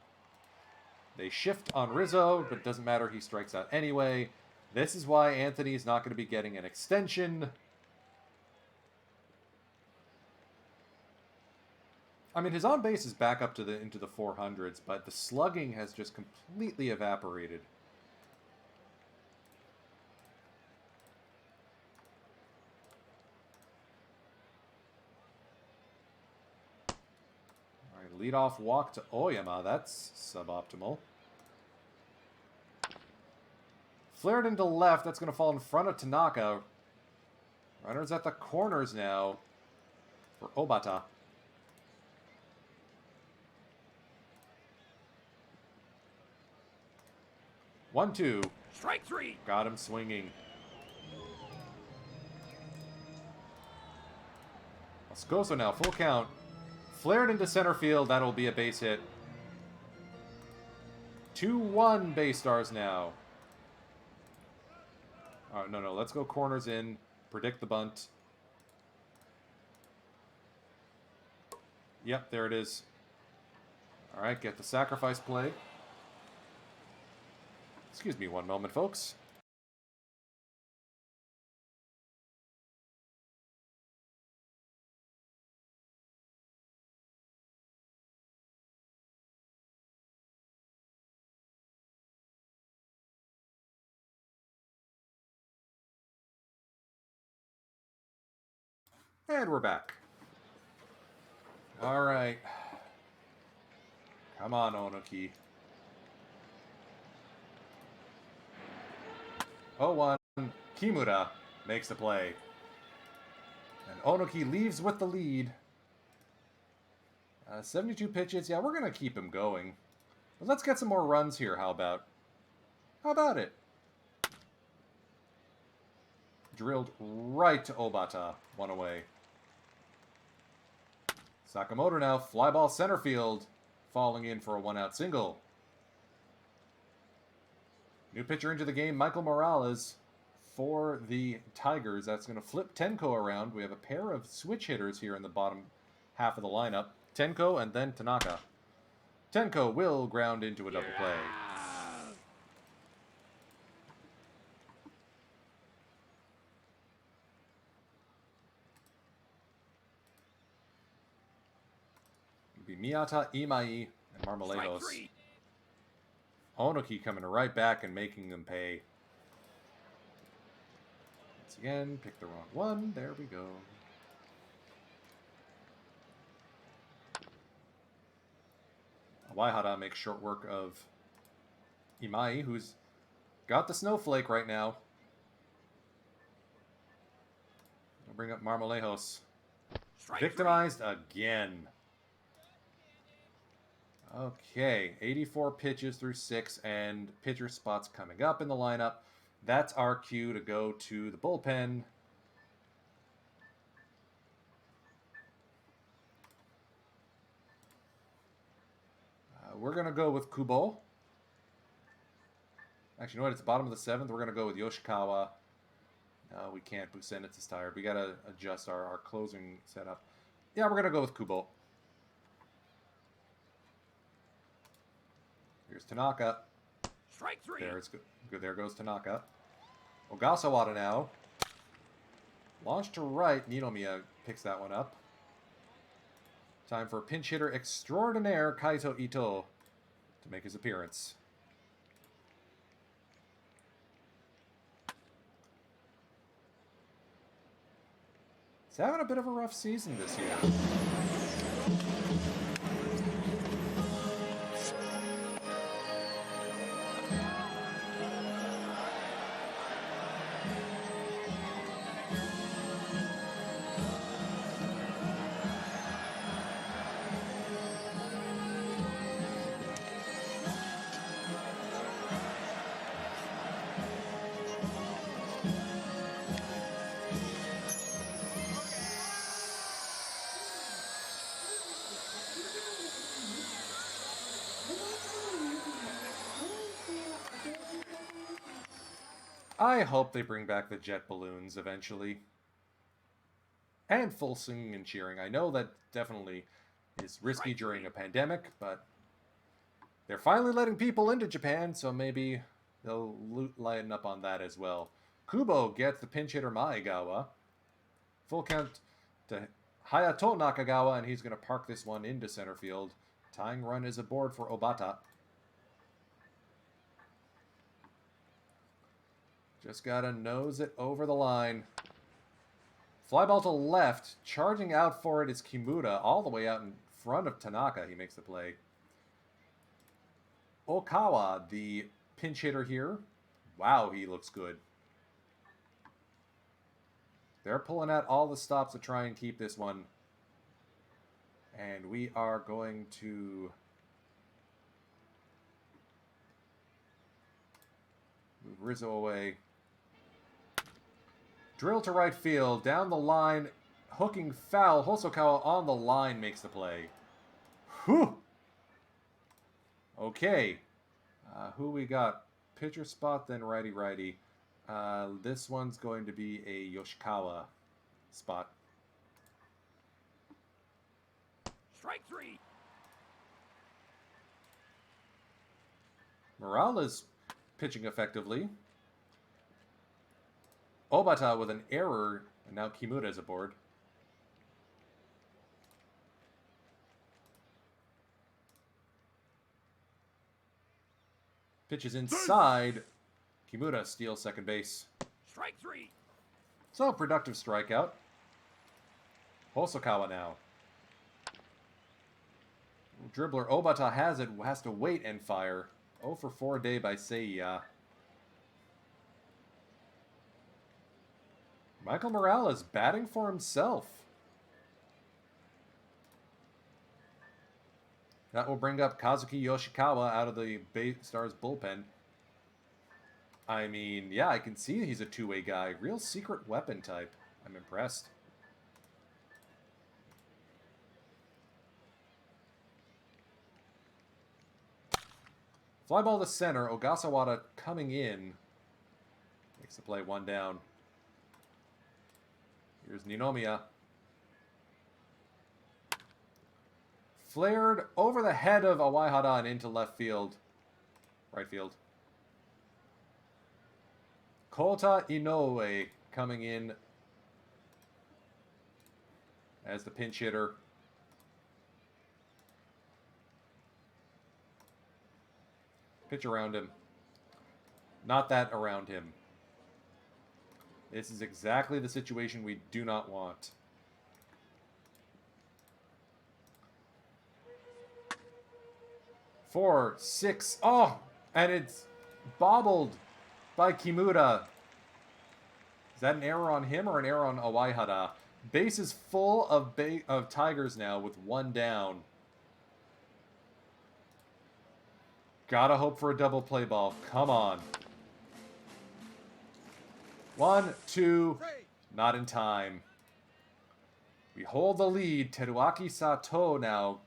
They shift on Rizzo, but it doesn't matter. He strikes out anyway. This is why Anthony is not going to be getting an extension. I mean, his on base is back up to into the 400s, but the slugging has just completely evaporated. All right, leadoff walk to Oyama. That's suboptimal. Flared into left. That's going to fall in front of Tanaka. Runners at the corners now for Obata. 1-2. Strike 3. Got him swinging. Moscoso now, full count. Flared into center field. That'll be a base hit. 2-1 BayStars now. All right, no. Let's go corners in. Predict the bunt. Yep, there it is. All right, get the sacrifice play. Excuse me one moment, folks. And we're back. All right. Come on, Onoki. 0-1. Kimura makes the play. And Onoki leaves with the lead. 72 pitches. Yeah, we're going to keep him going. But let's get some more runs here. How about it? Drilled right to Obata. 1 away. Sakamoto now. Fly ball center field. Falling in for a 1-out single. New pitcher into the game, Michael Morales for the Tigers. That's going to flip Tenko around. We have a pair of switch hitters here in the bottom half of the lineup. Tenko and then Tanaka. Tenko will ground into a double play. It'll be Miyata, Imai, and Marmoleos. Onoki coming right back and making them pay. Once again, pick the wrong one. There we go. Waihara makes short work of Imai, who's got the snowflake right now. I'll bring up Marmolejos. Victimized again. Okay, 84 pitches through 6, and pitcher spots coming up in the lineup. That's our cue to go to the bullpen. We're going to go with Kubo. Actually, you know what? It's the bottom of the 7th. We're going to go with Yoshikawa. No, we can't. Busenitz is tired. We got to adjust our closing setup. Yeah, we're going to go with Kubo. Here's Tanaka. Strike 3. There goes Tanaka. Ogasawara now. Launch to right. Ninomiya picks that one up. Time for pinch hitter extraordinaire Kaito Ito to make his appearance. He's having a bit of a rough season this year. I hope they bring back the jet balloons eventually. And full singing and cheering. I know that definitely is risky during a pandemic, but they're finally letting people into Japan, so maybe they'll lighten up on that as well. Kubo gets the pinch hitter Maegawa. Full count to Hayato Nakagawa, and he's going to park this one into center field. Tying run is aboard for Obata. Just got to nose it over the line. Fly ball to left. Charging out for it is Kimura, all the way out in front of Tanaka. He makes the play. Okawa, the pinch hitter here. Wow, he looks good. They're pulling out all the stops to try and keep this one. And we are going to move Rizzo away. Drill to right field. Down the line. Hooking foul. Hosokawa on the line makes the play. Whew! Okay. Who we got? Pitcher spot, then righty-righty. This one's going to be a Yoshikawa spot. Strike 3. Morales pitching effectively. Obata with an error, and now Kimura is aboard. Pitches inside. Kimura steals second base. Strike 3. So, productive strikeout. Hosokawa now. Dribbler Obata has to wait and fire. 0 for 4 day by Seiya. Michael Morales batting for himself. That will bring up Kazuki Yoshikawa out of the BayStar's bullpen. I mean, yeah, I can see he's a two-way guy. Real secret weapon type. I'm impressed. Fly ball to center. Ogasawara coming in. Makes the play, one down. Here's Ninomiya. Flared over the head of Awaihara and into left field. Right field. Kota Inoue coming in as the pinch hitter. Pitch around him. Not that around him. This is exactly the situation we do not want. Four, six. Oh, and it's bobbled by Kimura. Is that an error on him or an error on Awaihara? Base is full of Tigers now with one down. Gotta hope for a double play ball. Come on. 1, 2. Not in time. We hold the lead. Teruaki Sato now.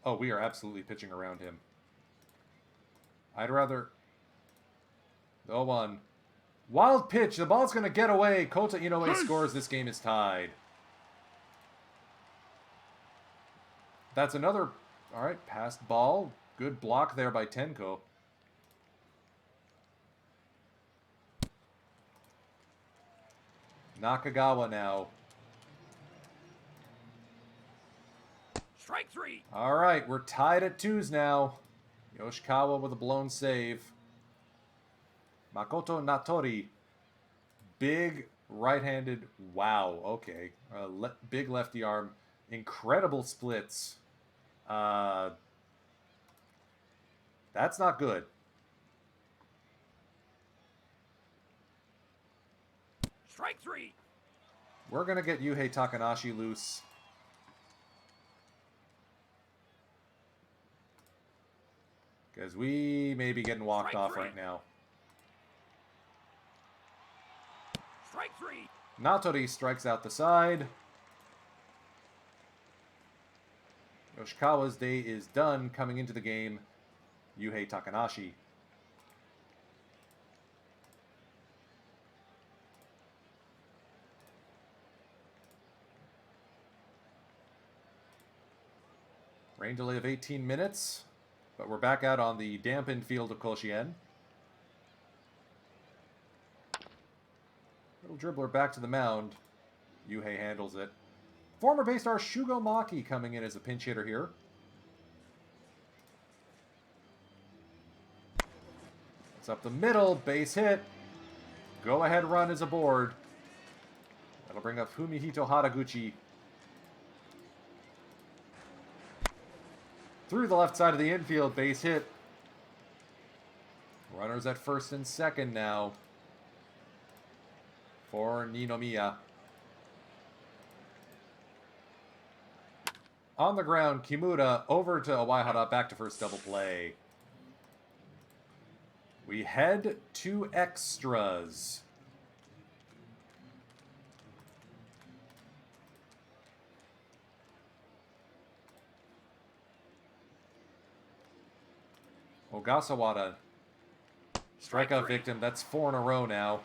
Oh, we are absolutely pitching around him. I'd rather... 0-1. Wild pitch. The ball's going to get away. Kota Inoue scores. This game is tied. That's another... All right, passed ball. Good block there by Tenko. Nakagawa now. Strike 3. All right, we're tied at 2s now. Yoshikawa with a blown save. Makoto Natori. Big right-handed. Wow, okay. Big lefty arm. Incredible splits. That's not good. Strike 3. We're going to get Yuhei Takanashi loose. Because we may be getting walked Strike off 3. right now. Strike 3. Natori strikes out the side. Yoshikawa's day is done coming into the game. Yuhei Takanashi. Rain delay of 18 minutes, but we're back out on the dampened field of Koshien. Little dribbler back to the mound. Yuhei handles it. Former BayStar Shugo Maki coming in as a pinch hitter here. It's up the middle, base hit. Go ahead run is aboard. That'll bring up Fumihito Haraguchi. Through the left side of the infield, base hit. Runners at first and second now for Ninomiya. On the ground, Kimura over to Owaihara, back to first double play. We head to extras. Ogasawara, strikeout victim. That's 4 in a row now.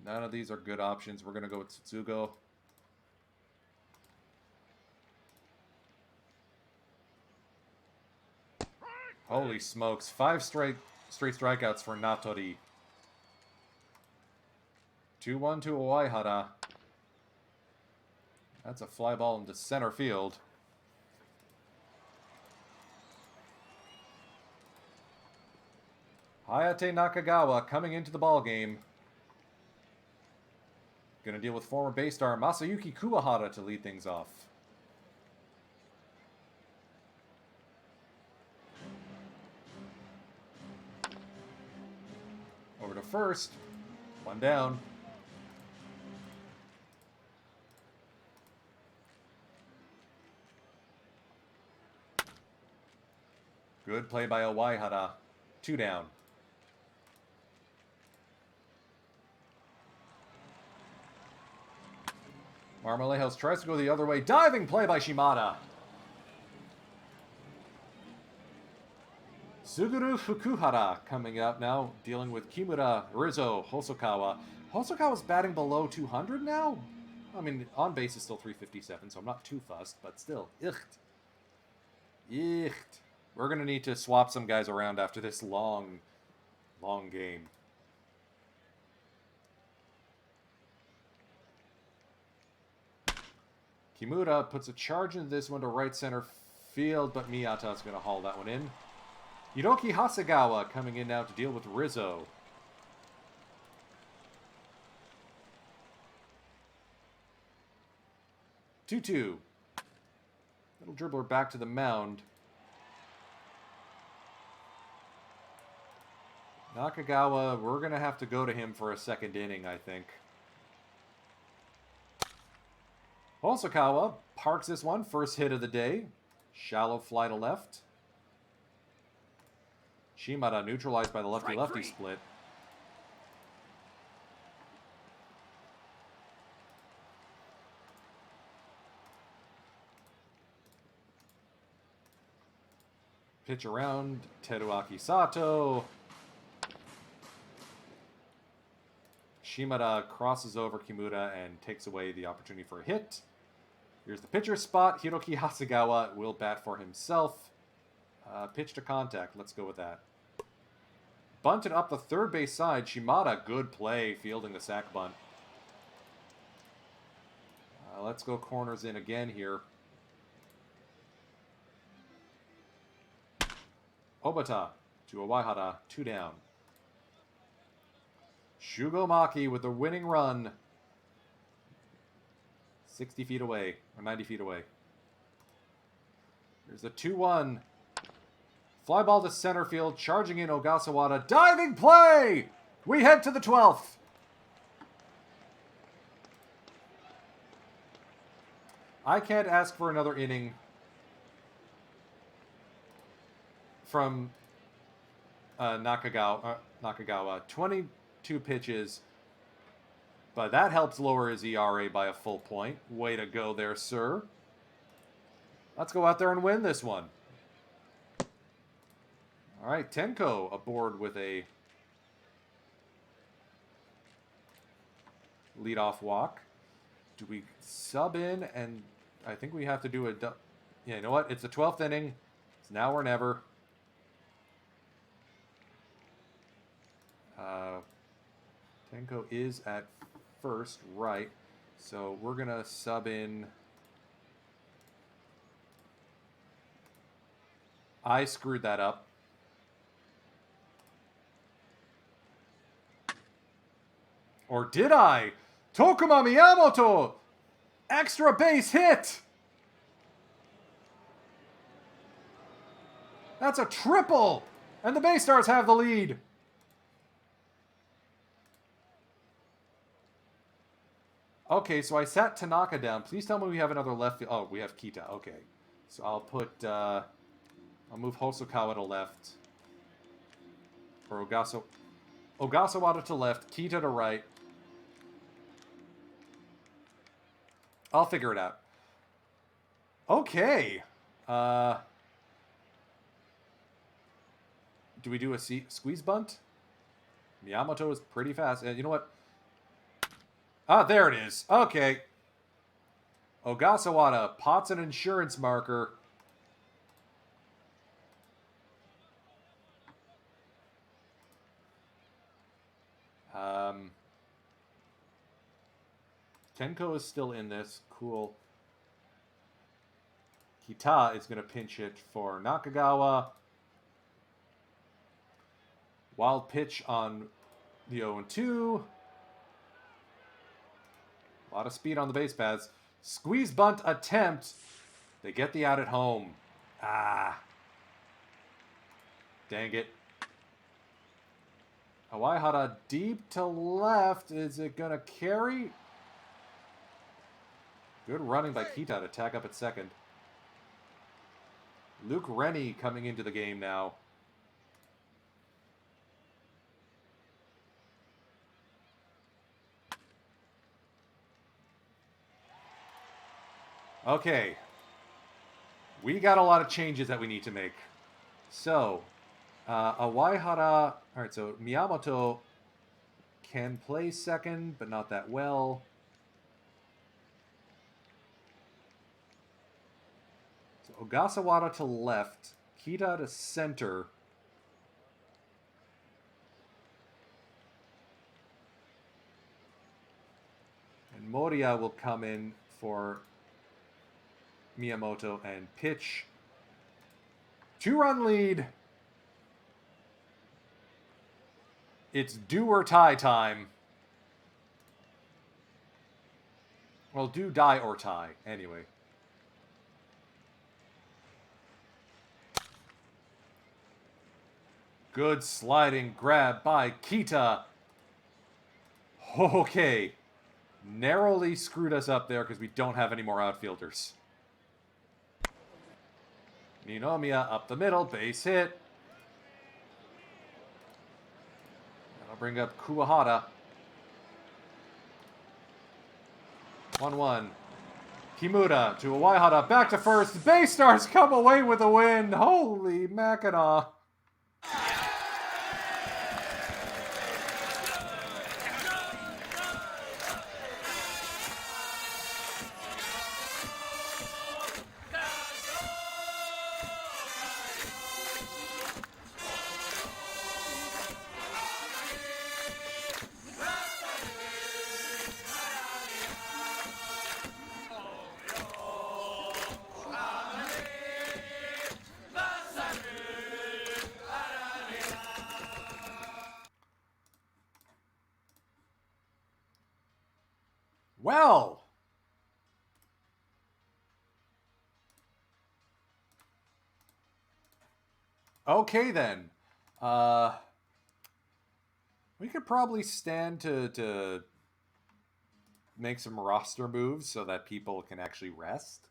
None of these are good options. We're going to go with Tsutsugo. Holy smokes. 5 straight strikeouts for Natori. 2-1 to Owaihara. That's a fly ball into center field. Hayate Nakagawa coming into the ballgame. Going to deal with former BayStar Masayuki Kuwahara to lead things off. Over to first. 1 down. Good play by Owaihara. 2 down. Marmolejo's tries to go the other way. Diving play by Shimada. Suguru Fukuhara coming out now, dealing with Kimura, Rizzo, Hosokawa. Hosokawa's batting below 200 now? I mean, on base is still 357, so I'm not too fussed, but still. Icht. We're going to need to swap some guys around after this long game. Kimura puts a charge into this one to right center field, but Miyata's going to haul that one in. Hiroki Hasegawa coming in now to deal with Rizzo. Two. Little dribbler back to the mound. Nakagawa, we're going to have to go to him for a second inning, I think. Hosokawa parks this one. First hit of the day. Shallow fly to left. Shimada neutralized by the lefty-lefty split. Pitch around. Teruaki Sato. Shimada crosses over Kimura and takes away the opportunity for a hit. Here's the pitcher spot. Hiroki Hasegawa will bat for himself. Pitch to contact. Let's go with that. Bunted up the third base side. Shimada, good play, fielding the sac bunt. Let's go corners in again here. Obata to Owaihara, 2 down. Shugo Maki with the winning run. 60 feet away, or 90 feet away. Here's the 2-1. Fly ball to center field, charging in Ogasawara. Diving play! We head to the 12th. I can't ask for another inning from Nakagawa. 22 pitches, but that helps lower his ERA by a full point. Way to go there, sir. Let's go out there and win this one. All right, Tenko aboard with a leadoff walk. Do we sub in? And I think we have to do a... Yeah, you know what? It's the 12th inning. It's now or never. Tenko is at first, right. So we're going to sub in... I screwed that up. Or did I? Tokuma Miyamoto! Extra base hit! That's a triple! And the BayStars have the lead. Okay, so I sat Tanaka down. Please tell me we have another left field. Oh, we have Kita. Okay. So I'll put... I'll move Hosokawa to left. Or Ogasawara to left. Kita to right. I'll figure it out. Okay. Do we do a squeeze bunt? Miyamoto is pretty fast. You know what? Ah, there it is. Okay. Ogasawara pots an insurance marker. Tenko is still in this. Cool. Kita is going to pinch hit for Nakagawa. Wild pitch on the 0-2. A lot of speed on the base paths. Squeeze bunt attempt. They get the out at home. Ah. Dang it. Awaihara deep to left. Is it going to carry? Good running by Kita to tack up at second. Luke Rennie coming into the game now. Okay. We got a lot of changes that we need to make. So, Awaihara... Alright, so Miyamoto can play second, but not that well. So Ogasawara to left. Kita to center. And Moriya will come in for Miyamoto and pitch. 2-run lead. It's do or tie time. Well, do, die, or tie. Anyway. Good sliding grab by Kita. Okay. Narrowly screwed us up there because we don't have any more outfielders. Ninomiya up the middle, base hit. That'll bring up Kuwahara. 1-1. Kimura to Awaihara, back to first. BayStars come away with a win. Holy Mackinac. Well, okay then. We could probably stand to make some roster moves so that people can actually rest.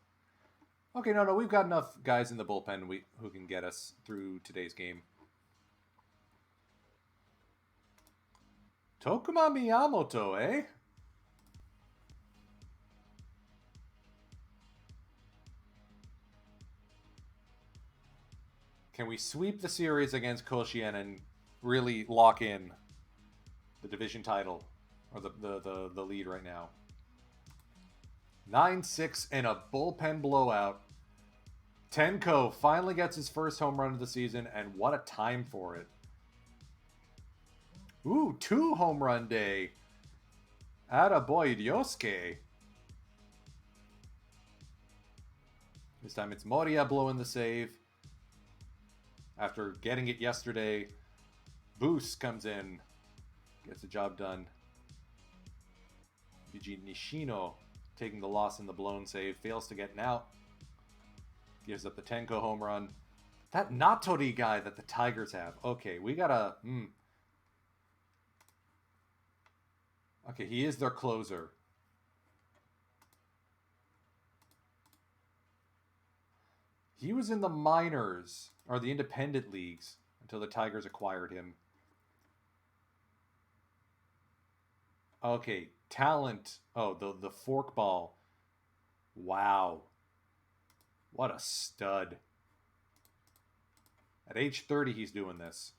Okay, no, we've got enough guys in the bullpen who can get us through today's game. Tokuma Miyamoto, eh? Can we sweep the series against Koshien and really lock in the division title? or the lead right now. 9-6 in a bullpen blowout. Tenko finally gets his first home run of the season, and what a time for it. Ooh, 2 home run day. Attaboy, Ryosuke. This time it's Moria blowing the save. After getting it yesterday, Boost comes in, gets the job done. Yuji Nishino taking the loss in the blown save, fails to get an out. Gives up the Tenko home run. That Natori guy that the Tigers have. Okay, we gotta... Okay, he is their closer. He was in the minors, or the independent leagues, until the Tigers acquired him. Okay, talent. Oh, the forkball. Wow. What a stud. At age 30, he's doing this.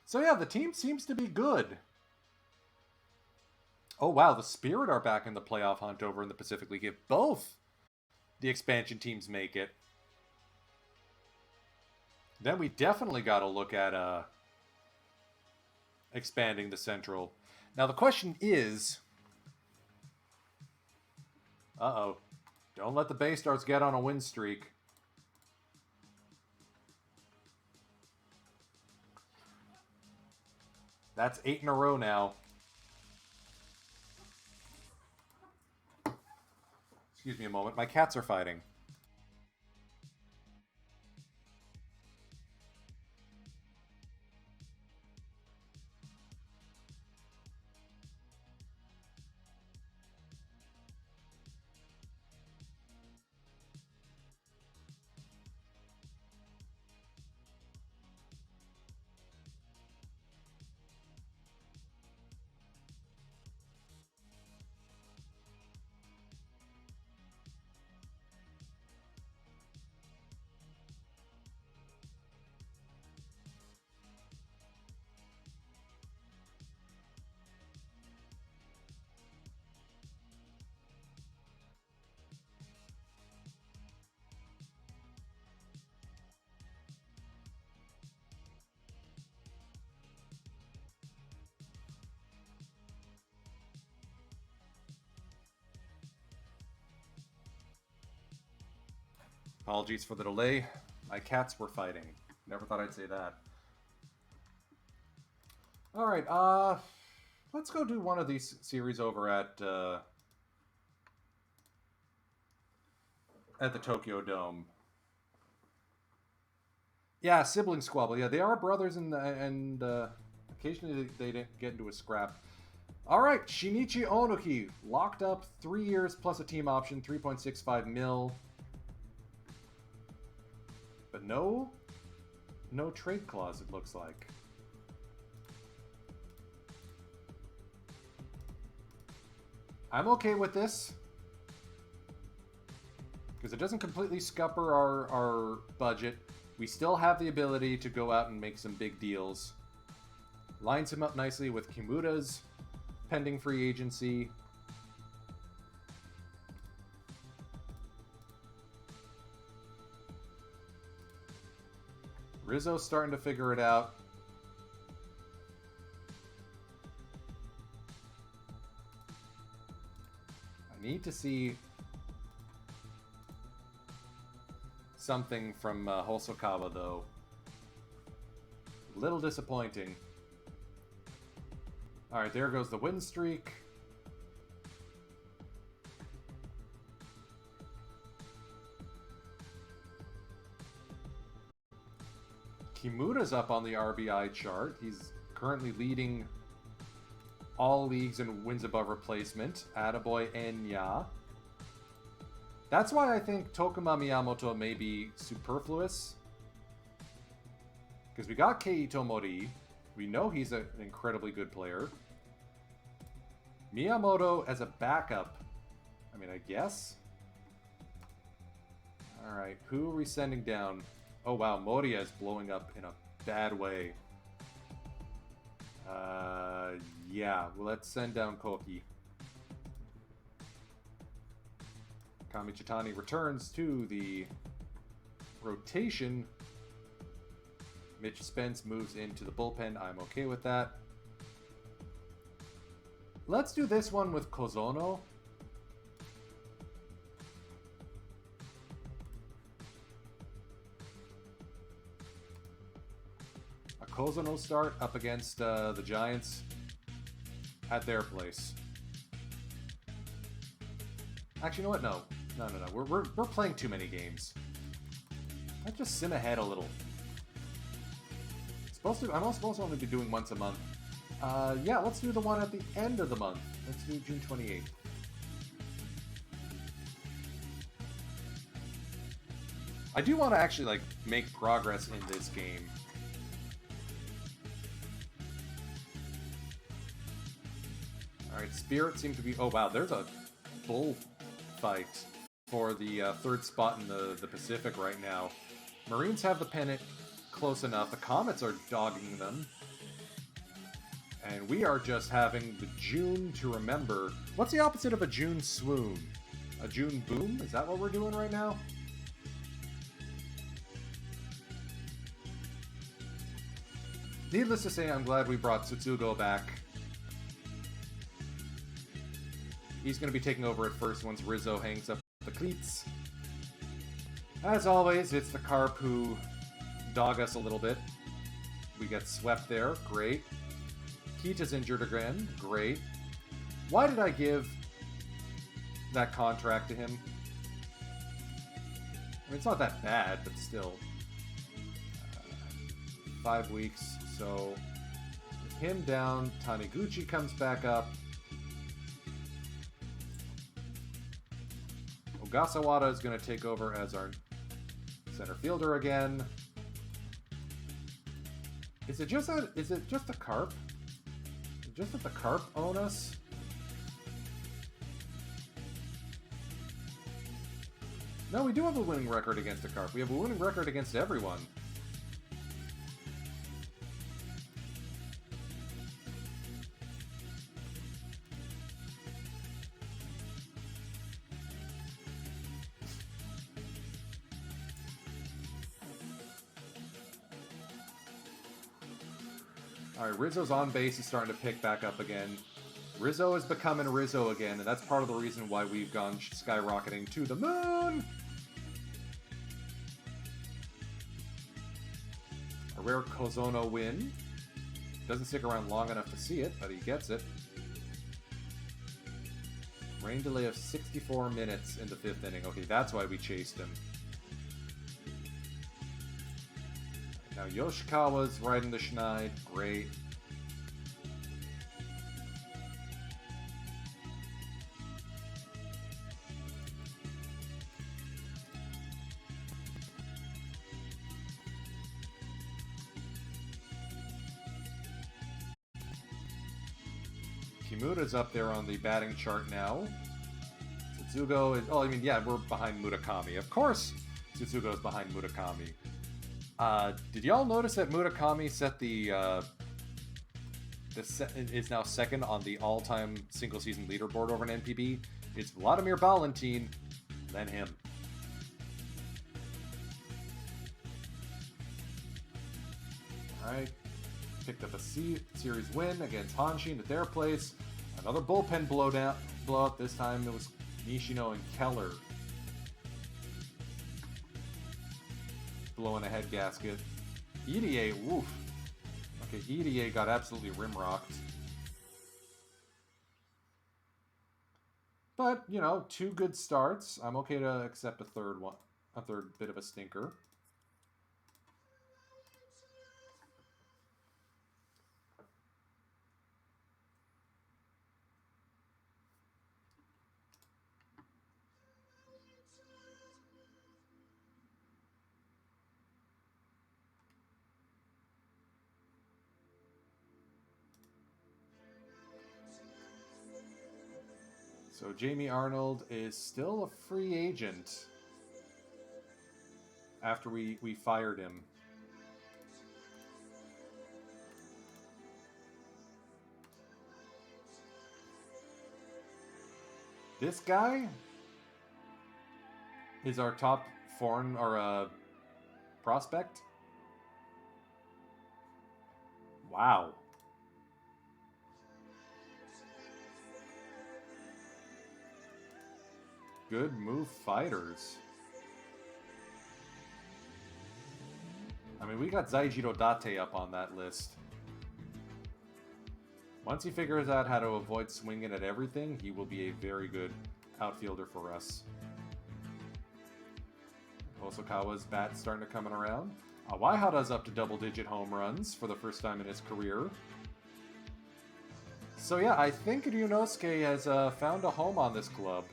So yeah, the team seems to be good. Oh wow, the Spirit are back in the playoff hunt over in the Pacific League. If both the expansion teams make it, then we definitely got to look at expanding the Central. Now the question is... Uh-oh. Don't let the BayStars get on a win streak. That's 8 in a row now. Excuse me a moment. My cats are fighting. Apologies for the delay. My cats were fighting. Never thought I'd say that. Alright, let's go do one of these series over at the Tokyo Dome. Yeah, sibling squabble. Yeah, they are brothers, and occasionally they didn't get into a scrap. All right, Shinichi Onoki locked up 3 years plus a team option, 3.65 mil. But no trade clause, it looks like. I'm okay with this, because it doesn't completely scupper our budget. We still have the ability to go out and make some big deals. Lines him up nicely with Kimura's pending free agency. Rizzo's starting to figure it out. I need to see something from Hosokawa, though. A little disappointing. Alright, there goes the win streak. Kimura's up on the RBI chart. He's currently leading all leagues in wins above replacement. Attaboy Enya. That's why I think Tokuma Miyamoto may be superfluous. Because we got Kei Tomori. We know he's an incredibly good player. Miyamoto as a backup. I mean, I guess. Alright, who are we sending down? Oh wow, Moria is blowing up in a bad way. Yeah, well, let's send down Koki. Kamichitani returns to the rotation. Mitch Spence moves into the bullpen. I'm okay with that. Let's do this one with Kozono. A Kozono start up against the Giants at their place. Actually, you know what? No. We're playing too many games. Let's just sim ahead a little. I'm not supposed to only be doing once a month. Yeah, let's do the one at the end of the month. Let's do June 28th. I do want to actually, like, make progress in this game. Alright, Spirit seem to be... Oh, wow, there's a bull fight for the third spot in the Pacific right now. Marines have the pennant close enough. The Comets are dogging them. And we are just having the June to remember. What's the opposite of a June swoon? A June boom? Is that what we're doing right now? Needless to say, I'm glad we brought Tsutsugo back. He's going to be taking over at first once Rizzo hangs up the cleats. As always, it's the Carp who dog us a little bit. We get swept there. Great. Kita's injured again. Great. Why did I give that contract to him? I mean, it's not that bad, but still. 5 weeks. So, with him down, Taniguchi comes back up. Ogasawara is going to take over as our center fielder again. Is it just the Carp? Is it just that the Carp own us? No, we do have a winning record against the Carp. We have a winning record against everyone. Alright, Rizzo's on base. He's starting to pick back up again. Rizzo is becoming Rizzo again, and that's part of the reason why we've gone skyrocketing to the moon! A rare Kozono win. Doesn't stick around long enough to see it, but he gets it. Rain delay of 64 minutes in the 5th inning. Okay, that's why we chased him. Now Yoshikawa's riding the Schneid. Great. Kimura's up there on the batting chart now. Tsutsugo is... Oh, I mean, yeah, we're behind Murakami. Of course Tsutsugo's behind Murakami. Did y'all notice that Murakami set is now second on the all-time single-season leaderboard over an NPB? It's Vladimir Valentin, then him. Alright. Picked up a series win against Hanshin at their place. Another bullpen blowout. This time it was Nishino and Keller blowing a head gasket. EDA, woof. Okay, EDA got absolutely rimrocked. But, you know, 2 good starts. I'm okay to accept a third bit of a stinker. So Jamie Arnold is still a free agent. after we fired him. This guy is our top foreign or prospect. Wow. Good move, fighters. I mean, we got Zaijiro Date up on that list. Once he figures out how to avoid swinging at everything, he will be a very good outfielder for us. Hosokawa's bat starting to come around. Waihara's up to double-digit home runs for the first time in his career. So yeah, I think Ryunosuke has found a home on this club.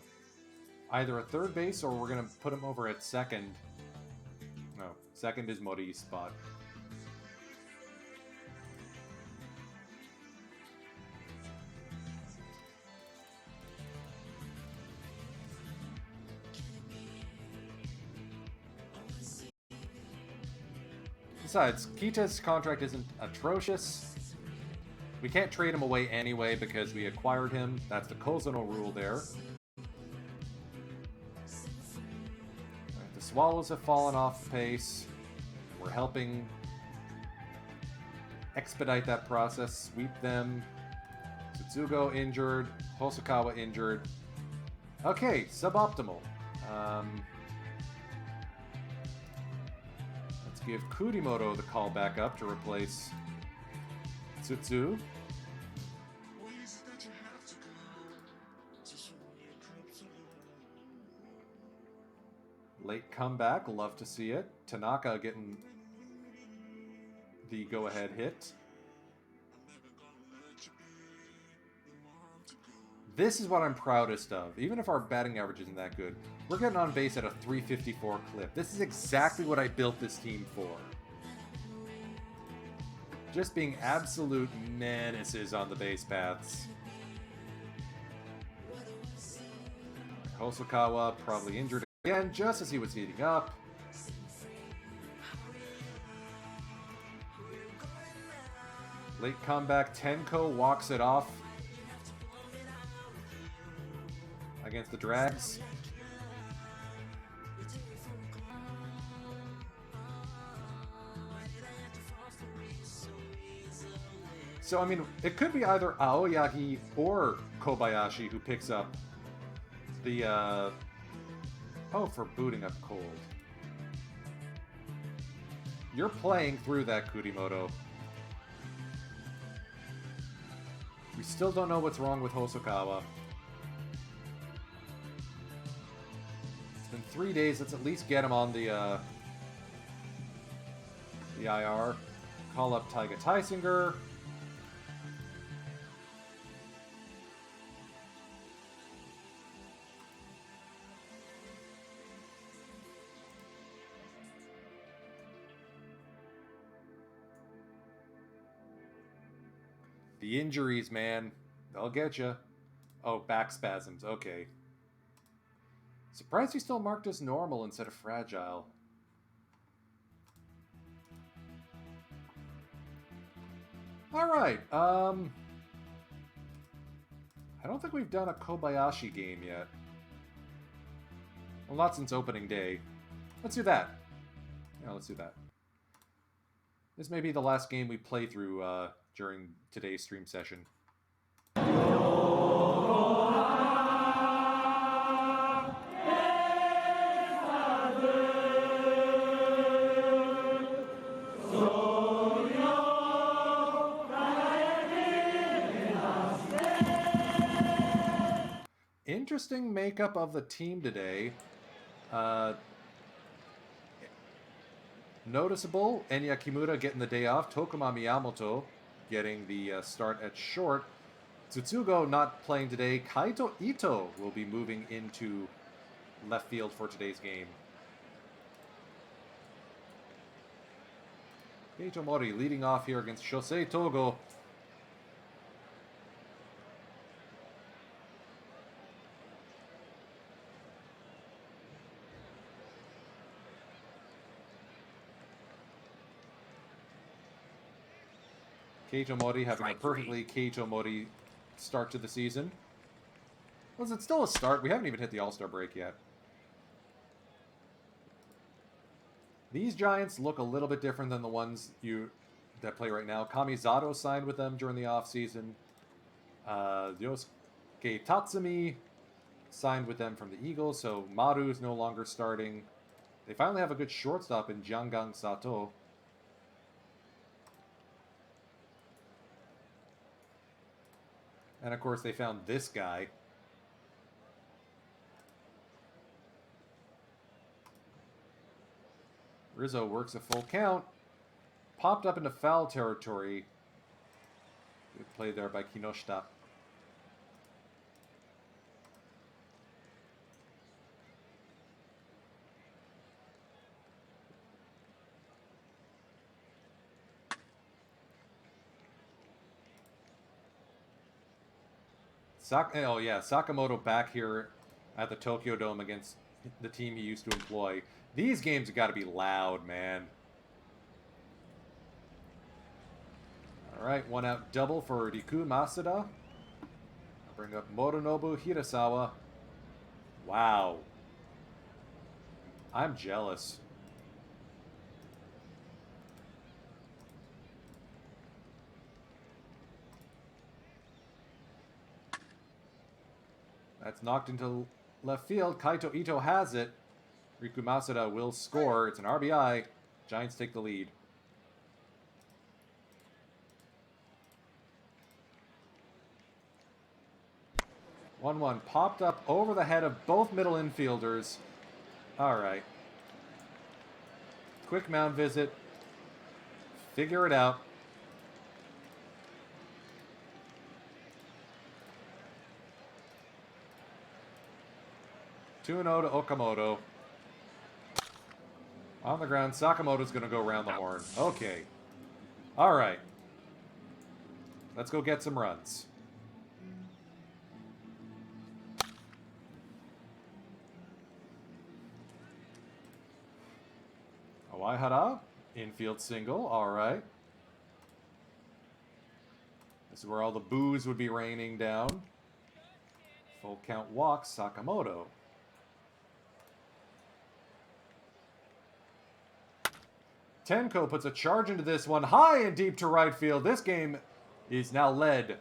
Either at third base or we're going to put him over at second. No, second is Mori's spot. Besides, Kita's contract isn't atrocious. We can't trade him away anyway because we acquired him. That's the Kozuno rule there. Right, the Swallows have fallen off the pace. We're helping expedite that process, sweep them. Tsutsugo injured, Hosokawa injured. Okay, suboptimal. Let's give Kurimoto the call back up to replace Tsutsu. Late comeback, love to see it. Tanaka getting the go-ahead hit. This is what I'm proudest of. Even if our batting average isn't that good, we're getting on base at a 354 clip. This is exactly what I built this team for. Just being absolute menaces on the base paths. Hosokawa probably injured again just as he was heating up. Late comeback, Tenko walks it off against the Drags. So, I mean, it could be either Aoyagi or Kobayashi who picks up the, oh, for booting up cold. You're playing through that, Kurimoto. We still don't know what's wrong with Hosokawa. It's been 3 days. Let's at least get him on the IR. Call up Taiga Taisinger. The injuries, man. They'll get you. Oh, back spasms. Okay. Surprised he still marked as normal instead of fragile. Alright, I don't think we've done a Kobayashi game yet. Well, not since opening day. Let's do that. Yeah, let's do that. This may be the last game we play through during today's stream session. Interesting makeup of the team today. Noticeable, Enya Kimura getting the day off. Tokuma Miyamoto getting the start at short. Tsutsugo not playing today. Kaito Ito will be moving into left field for today's game. Keito Mori leading off here against Shosei Togo. Keito Mori having Strike a perfectly Keito Mori start to the season. Was it still a start? We haven't even hit the All-Star break yet. These Giants look a little bit different than the ones that play right now. Kamizato signed with them during the offseason. Yosuke Tatsumi signed with them from the Eagles, so Maru's no longer starting. They finally have a good shortstop in Jiangang Sato. And of course, they found this guy. Rizzo works a full count. Popped up into foul territory. Good play there by Kinoshita. Sakamoto back here at the Tokyo Dome against the team he used to employ. These games have got to be loud, man. All right, one out double for Riku Masuda. I'll bring up Moronobu Hirasawa. Wow. I'm jealous. That's knocked into left field. Kaito Ito has it. Riku Masuda will score. It's an RBI. Giants take the lead. One popped up over the head of both middle infielders. All right. Quick mound visit. Figure it out. Two-0 to Okamoto. On the ground, Sakamoto's going to go around the horn. Okay. All right. Let's go get some runs. Owaihara, infield single. All right. This is where all the boos would be raining down. Full count walk, Sakamoto. Tenko puts a charge into this one, high and deep to right field. This game is now led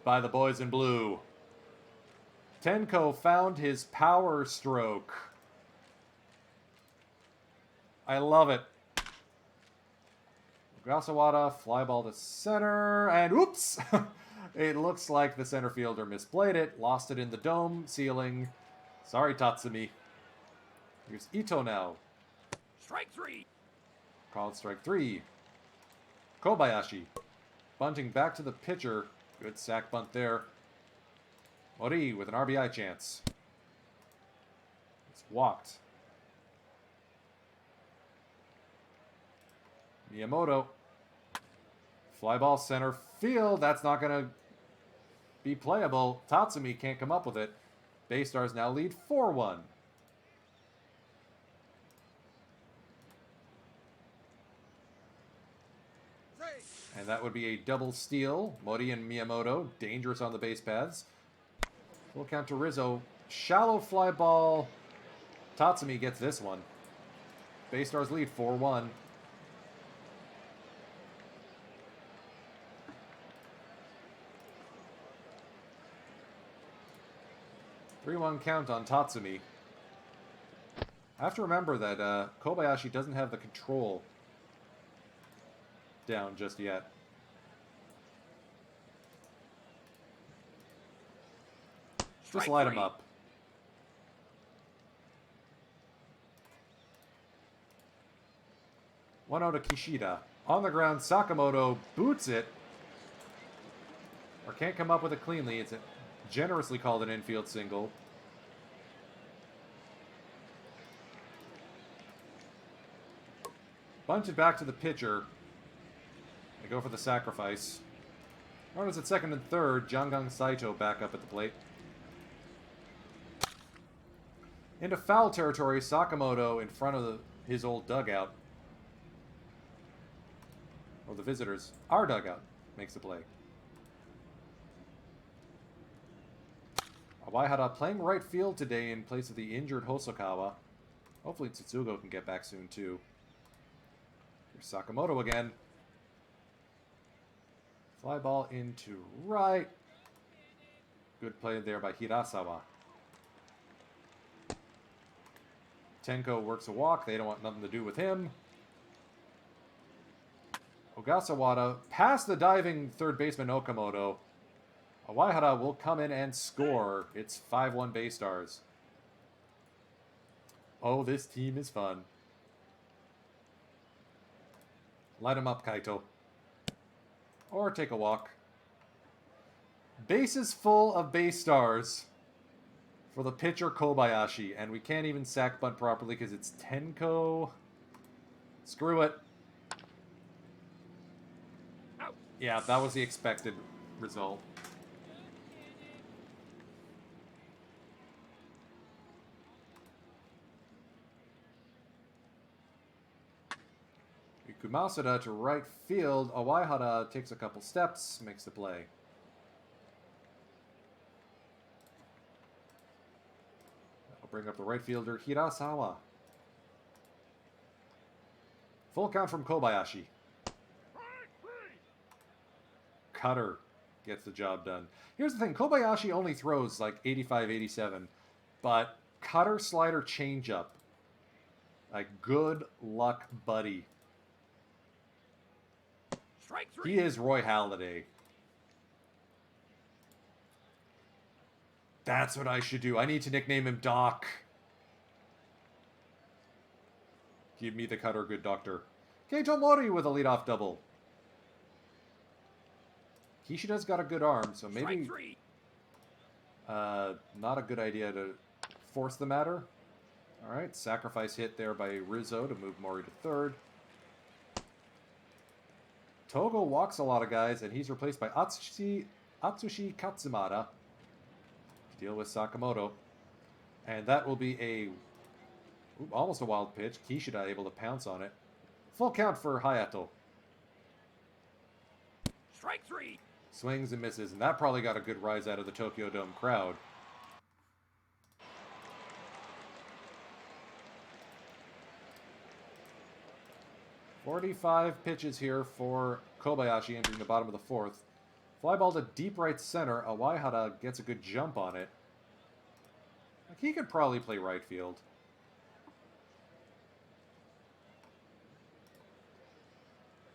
by the boys in blue. Tenko found his power stroke. I love it. Gasawada, fly ball to center, and oops! It looks like the center fielder misplayed it, lost it in the dome ceiling. Sorry, Tatsumi. Here's Ito now. Strike three. Called strike three. Kobayashi. Bunting back to the pitcher. Good sack bunt there. Mori with an RBI chance. It's walked. Miyamoto. Fly ball center field. That's not going to be playable. Tatsumi can't come up with it. BayStars now lead 4-1. And that would be a double steal. Mori and Miyamoto, dangerous on the base paths. Full count to Rizzo. Shallow fly ball. Tatsumi gets this one. BayStars lead 4-1. Three-one count on Tatsumi. I have to remember that Kobayashi doesn't have the control down just yet. Just light him up. One out to Kishida. On the ground, Sakamoto boots it. Or can't come up with it cleanly. It's generously called an infield single. Bunch it back to the pitcher. They go for the sacrifice. Runners at second and third. Jiangang Saito back up at the plate. Into foul territory, Sakamoto in front of his old dugout. Or the visitors. Our dugout. makes the play. Awaihara playing right field today in place of the injured Hosokawa. Hopefully Tsutsugo can get back soon, too. Here's Sakamoto again. Fly ball into right. Good play there by Hirasawa. Tenko works a walk. They don't want nothing to do with him. Ogasawara past the diving third baseman Okamoto. Awaihara will come in and score. It's 5-1 BayStars. Oh, this team is fun. Light him up, Kaito. Or take a walk. Bases full of BayStars for the pitcher Kobayashi. And we can't even sack bunt properly because it's Tenko. Screw it. Yeah, that was the expected result. Ikumasada to right field. Awaihara takes a couple steps, makes the play. That'll bring up the right fielder, Hirasawa. Full count from Kobayashi. Cutter gets the job done. Here's the thing, Kobayashi only throws like 85, 87, but cutter, slider, changeup. Like, good luck, buddy. Strike 3. He is Roy Halladay. That's what I should do. I need to nickname him Doc. Give me the cutter, good doctor. Keito Mori with a leadoff double. Kishida's got a good arm, so maybe not a good idea to force the matter. All right, sacrifice hit there by Rizzo to move Mori to third. Togo walks a lot of guys, and he's replaced by Atsushi Katsumata to deal with Sakamoto. And that will be a almost a wild pitch. Kishida able to pounce on it. Full count for Hayato. Strike 3. Swings and misses, and that probably got a good rise out of the Tokyo Dome crowd. .45 pitches here for Kobayashi entering the bottom of the fourth. Fly ball to deep right center. Awaihara gets a good jump on it. Like, he could probably play right field.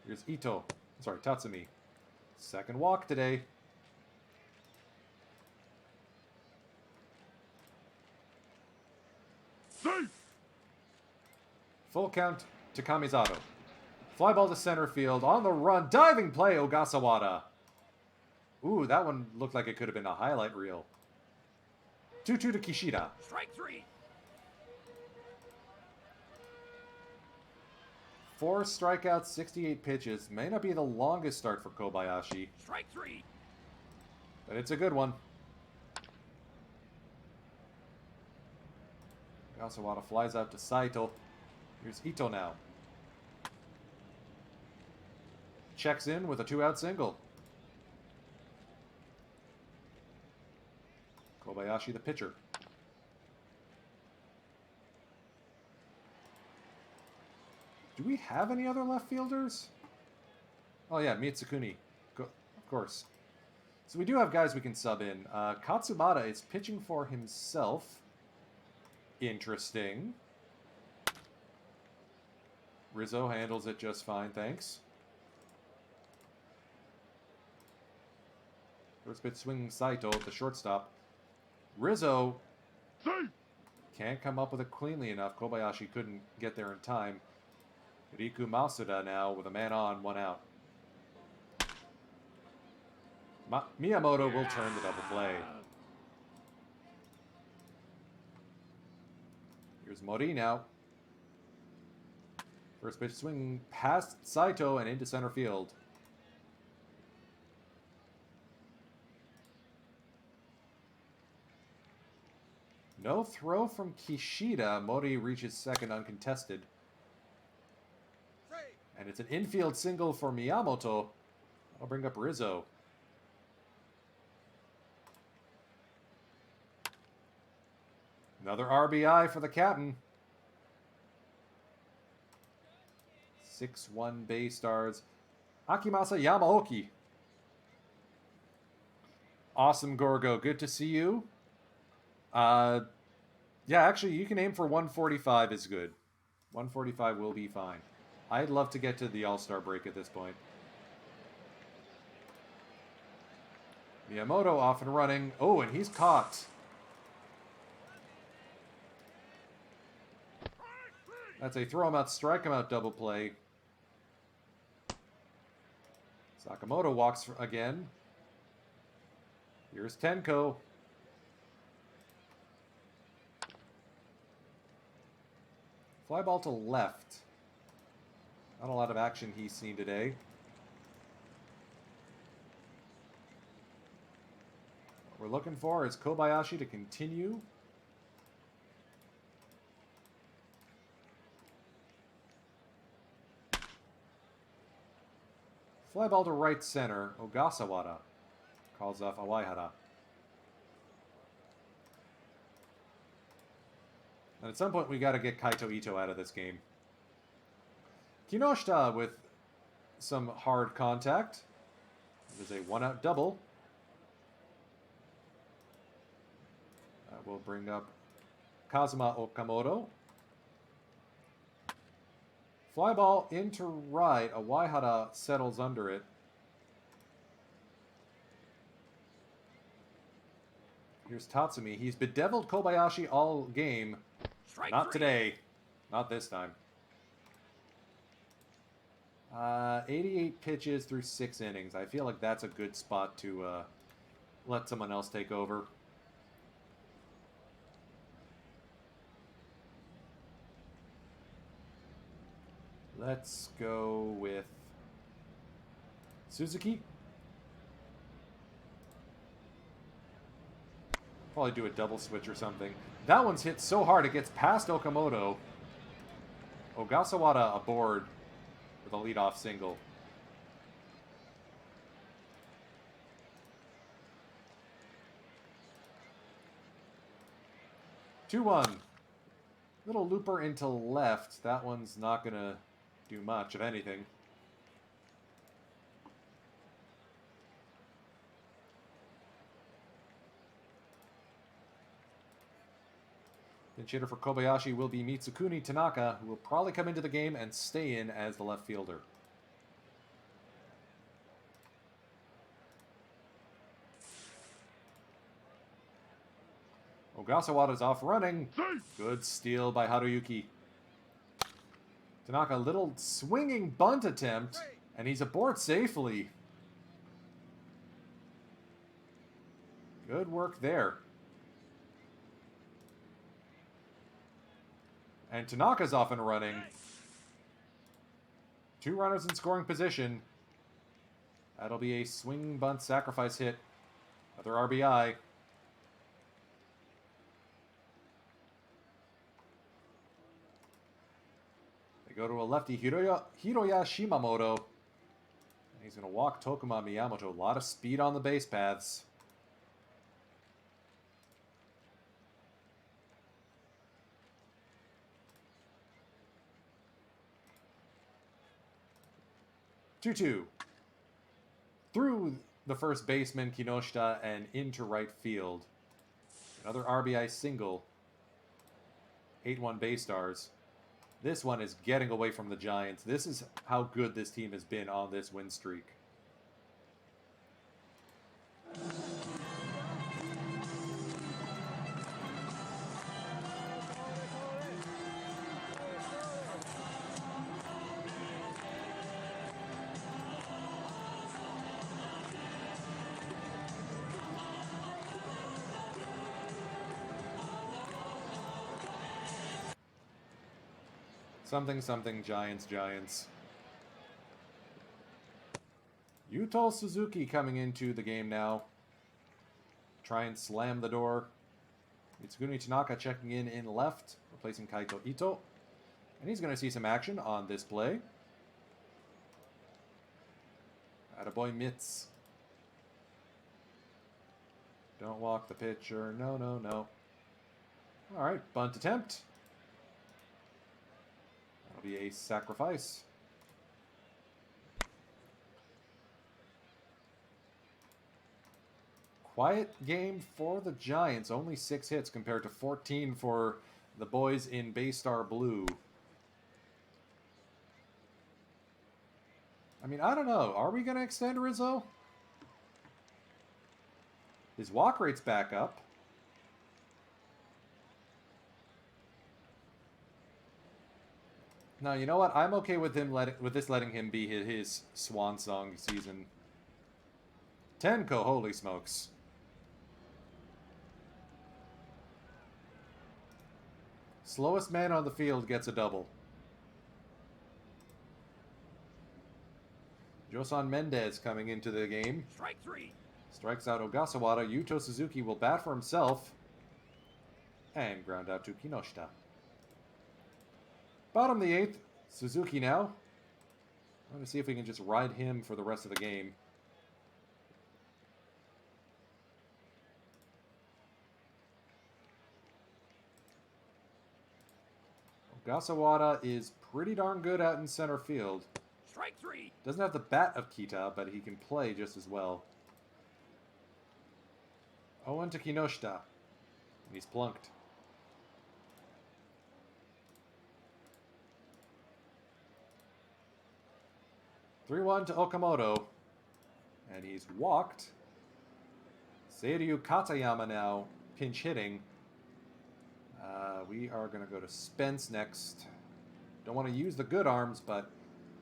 Here's Ito. Sorry, Tatsumi. Second walk today. Safe. Full count to Kamizato. Fly ball to center field. On the run. Diving play, Ogasawara. Ooh, that one looked like it could have been a highlight reel. 2-2 to Kishida. Strike 3. 4 strikeouts, 68 pitches. May not be the longest start for Kobayashi, Strike 3. but it's a good one. Ogasawara flies out to Saito. Here's Ito now. Checks in with a 2-out single. Kobayashi the pitcher. Do we have any other left fielders? Oh yeah, Mitsukuni. Of course. So we do have guys we can sub in. Katsubata is pitching for himself. Interesting. Rizzo handles it just fine, thanks. First pitch swinging Saito at the shortstop. Rizzo can't come up with it cleanly enough. Kobayashi couldn't get there in time. Riku Masuda now with a man on, 1 out. Miyamoto will turn the double play. Here's Mori now. First pitch swing past Saito and into center field. No throw from Kishida. Mori reaches second uncontested. And it's an infield single for Miyamoto. I'll bring up Rizzo. Another RBI for the captain. 6-1 BayStars. Akimasa Yamaoki. Awesome, Gorgo. Good to see you. Yeah, actually, you can aim for 145 is good. 145 will be fine. I'd love to get to the All-Star break at this point. Miyamoto off and running. Oh, and he's caught. That's a throw him out, strike him out double play. Sakamoto walks again. Here's Tenko. Fly ball to left. Not a lot of action he's seen today. What we're looking for is Kobayashi to continue. Fly ball to right center. Ogasawara calls off Awaihara. And at some point, we got to get Kaito Ito out of this game. Kinoshita with some hard contact. It is a one-out double. That will bring up Kazuma Okamoto. Fly ball into right. Awaihara settles under it. Here's Tatsumi. He's bedeviled Kobayashi all game. Strike Not three. today. Not this time. 88 pitches through 6 innings. I feel like that's a good spot to let someone else take over. Let's go with Suzuki. Probably do a double switch or something. That one's hit so hard it gets past Okamoto. Ogasawara aboard with a leadoff single. Two-one. Little looper into left. That one's not going to do much of anything. Pinch hitter for Kobayashi will be Mitsukuni Tanaka, who will probably come into the game and stay in as the left fielder. Ogasawara's off running. Good steal by Haruyuki. Tanaka, little swinging bunt attempt, and he's aboard safely. Good work there. And Tanaka's off and running. 2 runners in scoring position. That'll be a swing bunt sacrifice hit. Another RBI. They go to a lefty, Hiroya Shimamoto. He's going to walk Tokuma Miyamoto. A lot of speed on the base paths. Two-two. Through the first baseman, Kinoshita, and into right field. Another RBI single. 8-1 BayStars. This one is getting away from the Giants. This is how good this team has been on this win streak. Something, something, Giants, Giants. Yuto Suzuki coming into the game now. Try and slam the door. Mitsuguni Tanaka checking in left, replacing Kaito Ito. And he's going to see some action on this play. Attaboy Mitz. Don't walk the pitcher. No, no, no. Alright, bunt attempt. That'll be a sacrifice. Quiet game for the Giants. Only 6 hits compared to 14 for the boys in BayStar Blue. I mean, I don't know. Are we going to extend Rizzo? His walk rate's back up. No, you know what? I'm okay with him letting him be his swan song season. Tenko, holy smokes. Slowest man on the field gets a double. Josan Mendez coming into the game. Strike 3. Strikes out Ogasawara. Yuto Suzuki will bat for himself. And ground out to Kinoshita. Bottom of the 8th. Suzuki now. I'm going to see if we can just ride him for the rest of the game. Ogasawara is pretty darn good out in center field. Strike 3. Doesn't have the bat of Kita, but he can play just as well. 0-1 to Kinoshita. And he's plunked. (3-1) to Okamoto. And he's walked. Seiryu Katayama now pinch hitting. We are going to go to Spence next. Don't want to use the good arms, but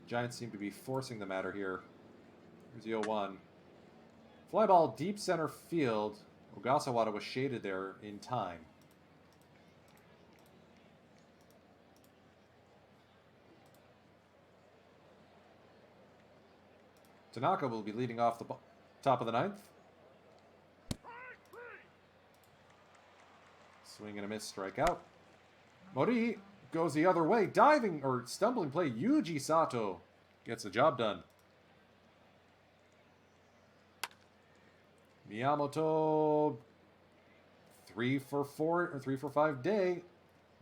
Giants seem to be forcing the matter here. Here's the 0-1. Fly ball deep center field. Ogasawara was shaded there in time. Tanaka will be leading off the top of the 9th. Swing and a miss, strikeout. Mori goes the other way. Diving or stumbling play. Yuji Sato gets the job done. Miyamoto 3 for 4 or 3 for 5 day.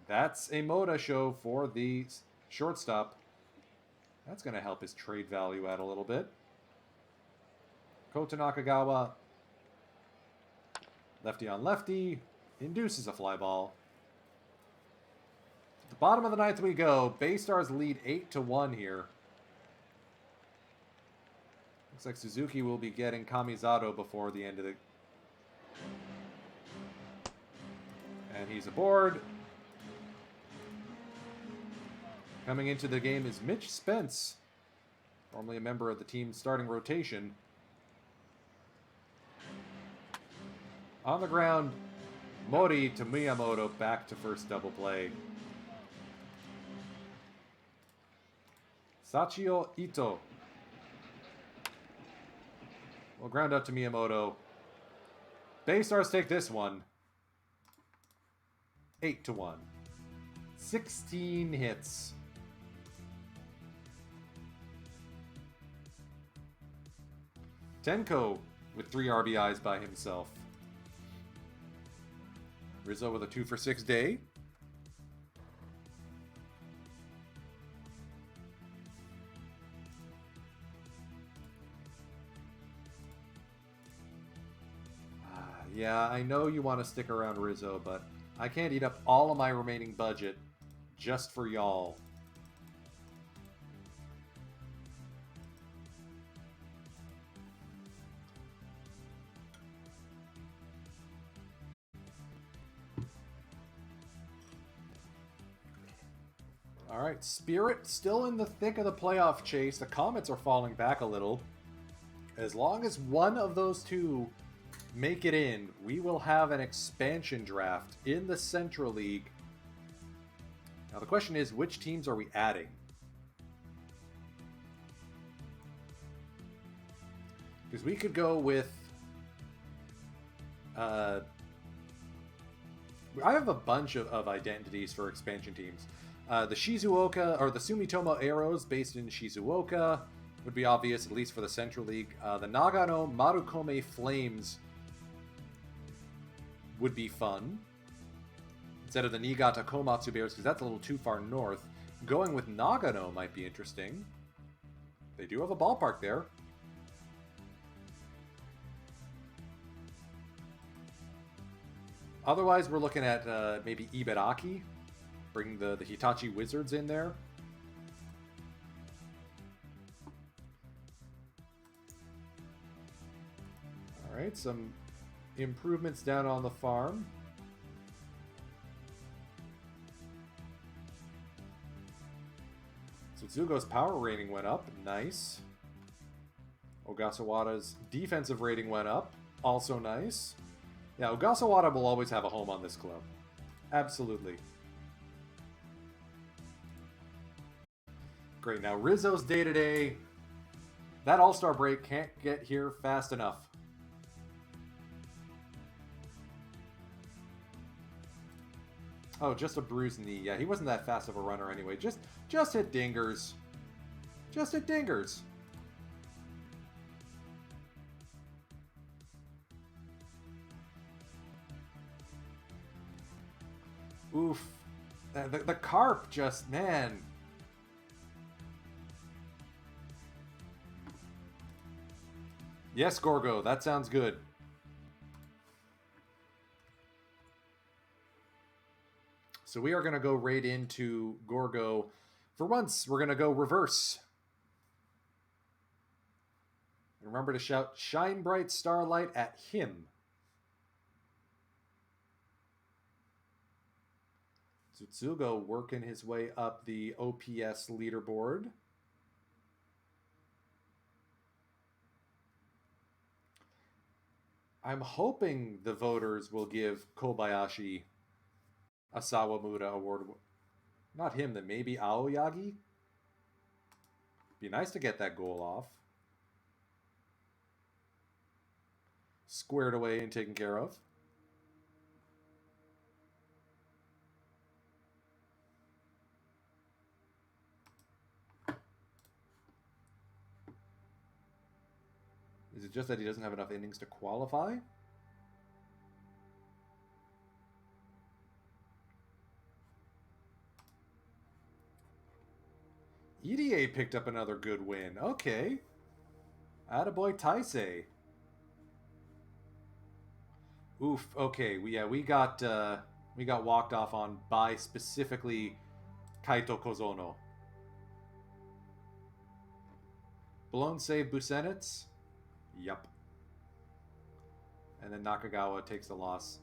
That's a Moda show for the shortstop. That's going to help his trade value out a little bit. Kota Nakagawa, lefty on lefty, induces a fly ball. At the bottom of the 9th we go. BayStars lead 8-1 here. Looks like Suzuki will be getting Kamizato before the end of the... And he's aboard. Coming into the game is Mitch Spence, formerly a member of the team's starting rotation. On the ground, Mori to Miyamoto, back to first double play. Sachio Ito will ground out to Miyamoto. BayStars take this one. 8-1. 16 hits. Tenko with 3 RBIs by himself. Rizzo with a 2 for 6 day. Yeah, I know you want to stick around Rizzo, but I can't eat up all of my remaining budget just for y'all. All right, Spirit still in the thick of the playoff chase. The Comets are falling back a little. As long as one of those two make it in, we will have an expansion draft in the Central League. Now the question is, which teams are we adding? Because we could go with... I have a bunch of identities for expansion teams. The Shizuoka, or the Sumitomo Arrows, based in Shizuoka. would be obvious, at least for the Central League. The Nagano Marukome Flames would be fun. Instead of the Niigata Komatsu Bears, because that's a little too far north. Going with Nagano might be interesting. They do have a ballpark there. Otherwise, we're looking at maybe Ibaraki. Bring the Hitachi Wizards in there. Alright, some improvements down on the farm. Tsutsugo's power rating went up. Nice. Ogasawara's defensive rating went up. Also nice. Yeah, Ogasawara will always have a home on this club. Absolutely. Great. Now, Rizzo's day-to-day. That All-Star break can't get here fast enough. Oh, just a bruised knee. Yeah, he wasn't that fast of a runner anyway. Just hit dingers. Just hit dingers. Oof. The carp just, man. Yes, Gorgo, that sounds good. So we are going to go right into Gorgo. For once, we're going to go reverse. Remember to shout, "Shine bright Starlight" at him. Tsutsugo working his way up the OPS leaderboard. I'm hoping the voters will give Kobayashi a Sawamura award. Not him, then maybe Aoyagi? Be nice to get that goal off. Squared away and taken care of. Is it just that he doesn't have enough innings to qualify? EDA picked up another good win. Okay. Attaboy Taisei. Oof. Okay. We got walked off on by specifically Kaito Kozono. Blown save Busenitz. Yup. And then Nakagawa takes the loss.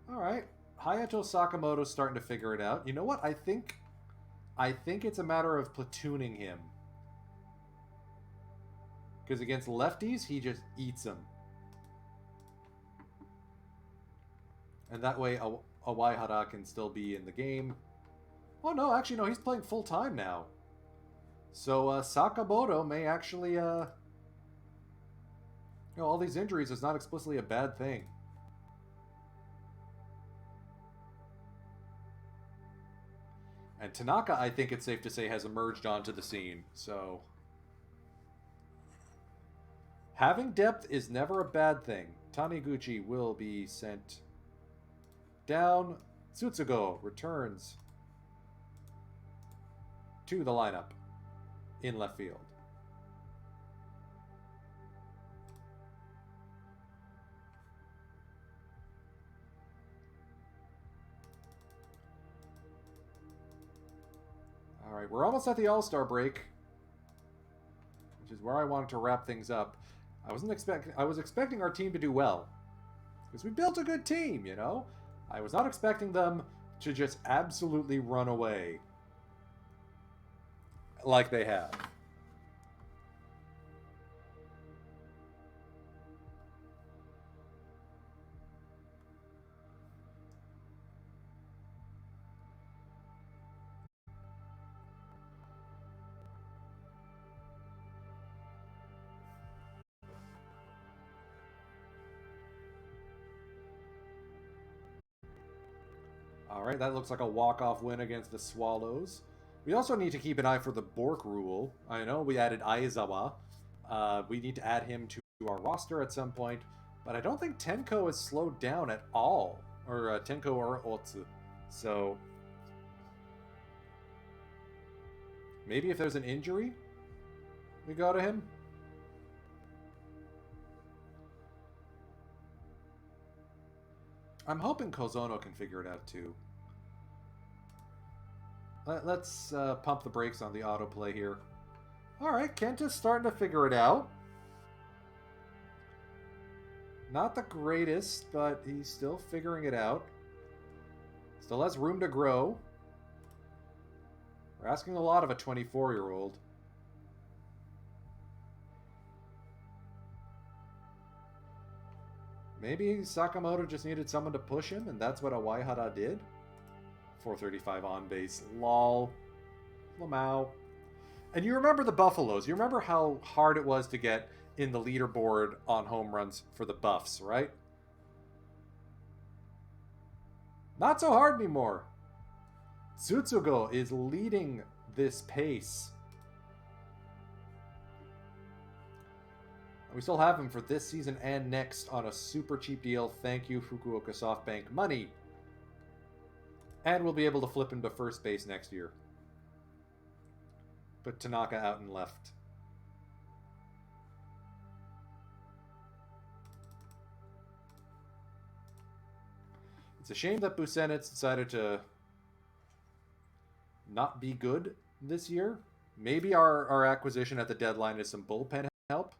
Alright. Hayato Sakamoto's starting to figure it out. You know what? I think it's a matter of platooning him. Because against lefties, he just eats them. And that way, Awaihara can still be in the game. Oh no, actually no, he's playing full time now. So Sakamoto may actually, all these injuries is not explicitly a bad thing. And Tanaka, I think it's safe to say, has emerged onto the scene. So having depth is never a bad thing. Taniguchi will be sent down. Tsutsugo returns to the lineup in left field. All right, we're almost at the All-Star break, which is where I wanted to wrap things up. I was expecting our team to do well, because we built a good team, you know? I was not expecting them to just absolutely run away like they have. All right, that looks like a walk-off win against the Swallows. We also need to keep an eye for the Bork rule. I know we added Aizawa. We need to add him to our roster at some point, but I don't think Tenko has slowed down at all, or Tenko or Otsu. So maybe if there's an injury, we go to him. I'm hoping Kozono can figure it out too. Let's pump the brakes on the autoplay here. Alright, Kenta's starting to figure it out. Not the greatest, but he's still figuring it out. Still has room to grow. We're asking a lot of a 24-year-old. Maybe Sakamoto just needed someone to push him, and that's what Awaihara did. 435 on base. Lol. Lamau. And you remember the Buffaloes. You remember how hard it was to get in the leaderboard on home runs for the Buffs, right? Not so hard anymore. Tsutsugo is leading this pace. We still have him for this season and next on a super cheap deal. Thank you, Fukuoka SoftBank money. And we'll be able to flip him to first base next year. Put Tanaka out and left. It's a shame that Busenitz decided to not be good this year. Maybe our acquisition at the deadline is some bullpen help.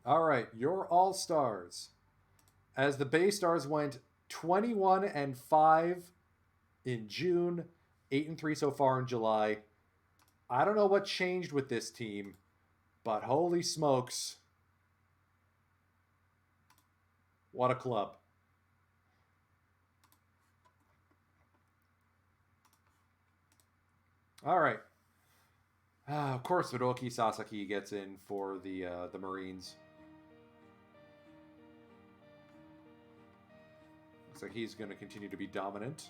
All right, your All-Stars. As the BayStars went 21-5 in June, 8-3 so far in July. I don't know what changed with this team, but holy smokes. What a club. All right. Of course, Hiroki Sasaki gets in for the Marines. Looks like he's going to continue to be dominant.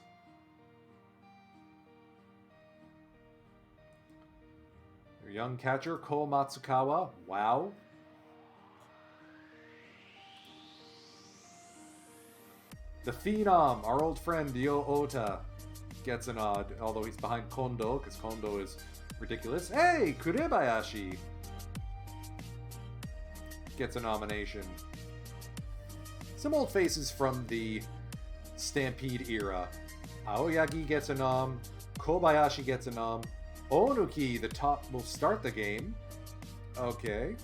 Your young catcher, Ko Matsukawa. Wow. The Phenom, our old friend Ryo Ota, gets a nod, although he's behind Kondo, because Kondo is ridiculous. Hey, Kurebayashi gets a nomination. Some old faces from the Stampede era. Aoyagi gets a nom. Kobayashi gets a nom. Onuki, the top, will start the game. Okay.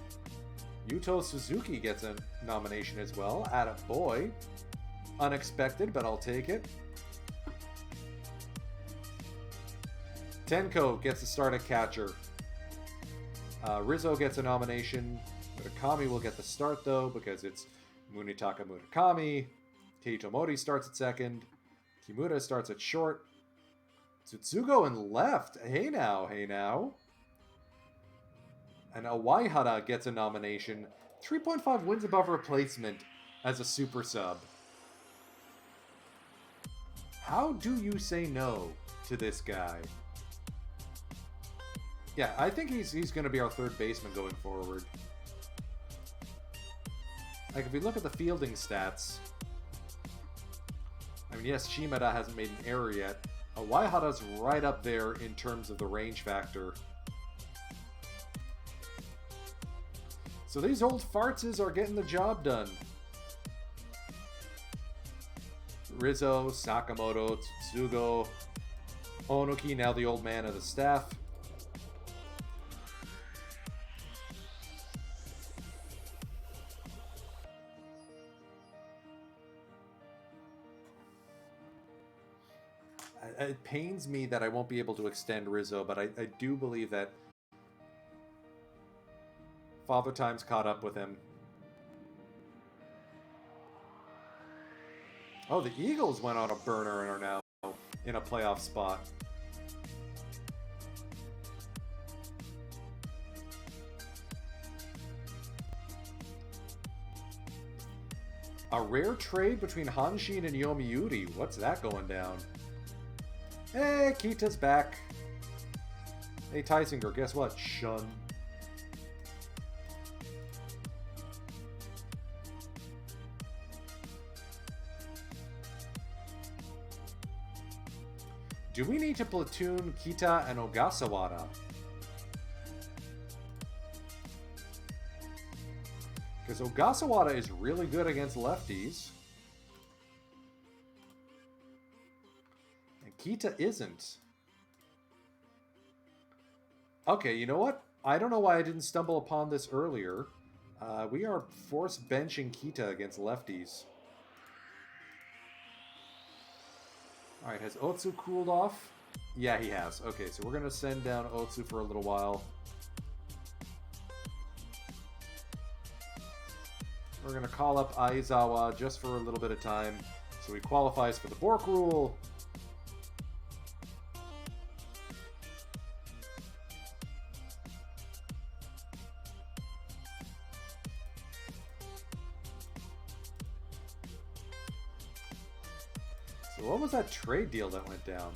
Yuto Suzuki gets a nomination as well. Attaboy. Unexpected, but I'll take it. Tenko gets a start at catcher. Rizzo gets a nomination. Murakami will get the start, though, because it's Munitaka Murakami. Teito Mori starts at second. Kimura starts at short. Tsutsugo in left. Hey now, hey now. And Awaihara gets a nomination. 3.5 wins above replacement as a super sub. How do you say no to this guy? Yeah, I think he's going to be our third baseman going forward. Like, if we look at the fielding stats... I mean, yes, Shimada hasn't made an error yet. Awaihara's right up there in terms of the range factor. So these old fartses are getting the job done. Rizzo, Sakamoto, Tsutsugo, Onuki, now the old man of the staff. It pains me that I won't be able to extend Rizzo, but I do believe that Father Time's caught up with him. Oh, the Eagles went on a burner and are now in a playoff spot. A rare trade between Hanshin and Yomiuri. What's that going down? Hey, Kita's back. Hey, Tysinger, guess what? Shun. Do we need to platoon Kita and Ogasawara? Because Ogasawara is really good against lefties. And Kita isn't. Okay, you know what? I don't know why I didn't stumble upon this earlier. We are force benching Kita against lefties. Alright, has Otsu cooled off? Yeah, he has. Okay, so we're going to send down Otsu for a little while. We're going to call up Aizawa just for a little bit of time, so he qualifies for the Bork rule. So what was that trade deal that went down?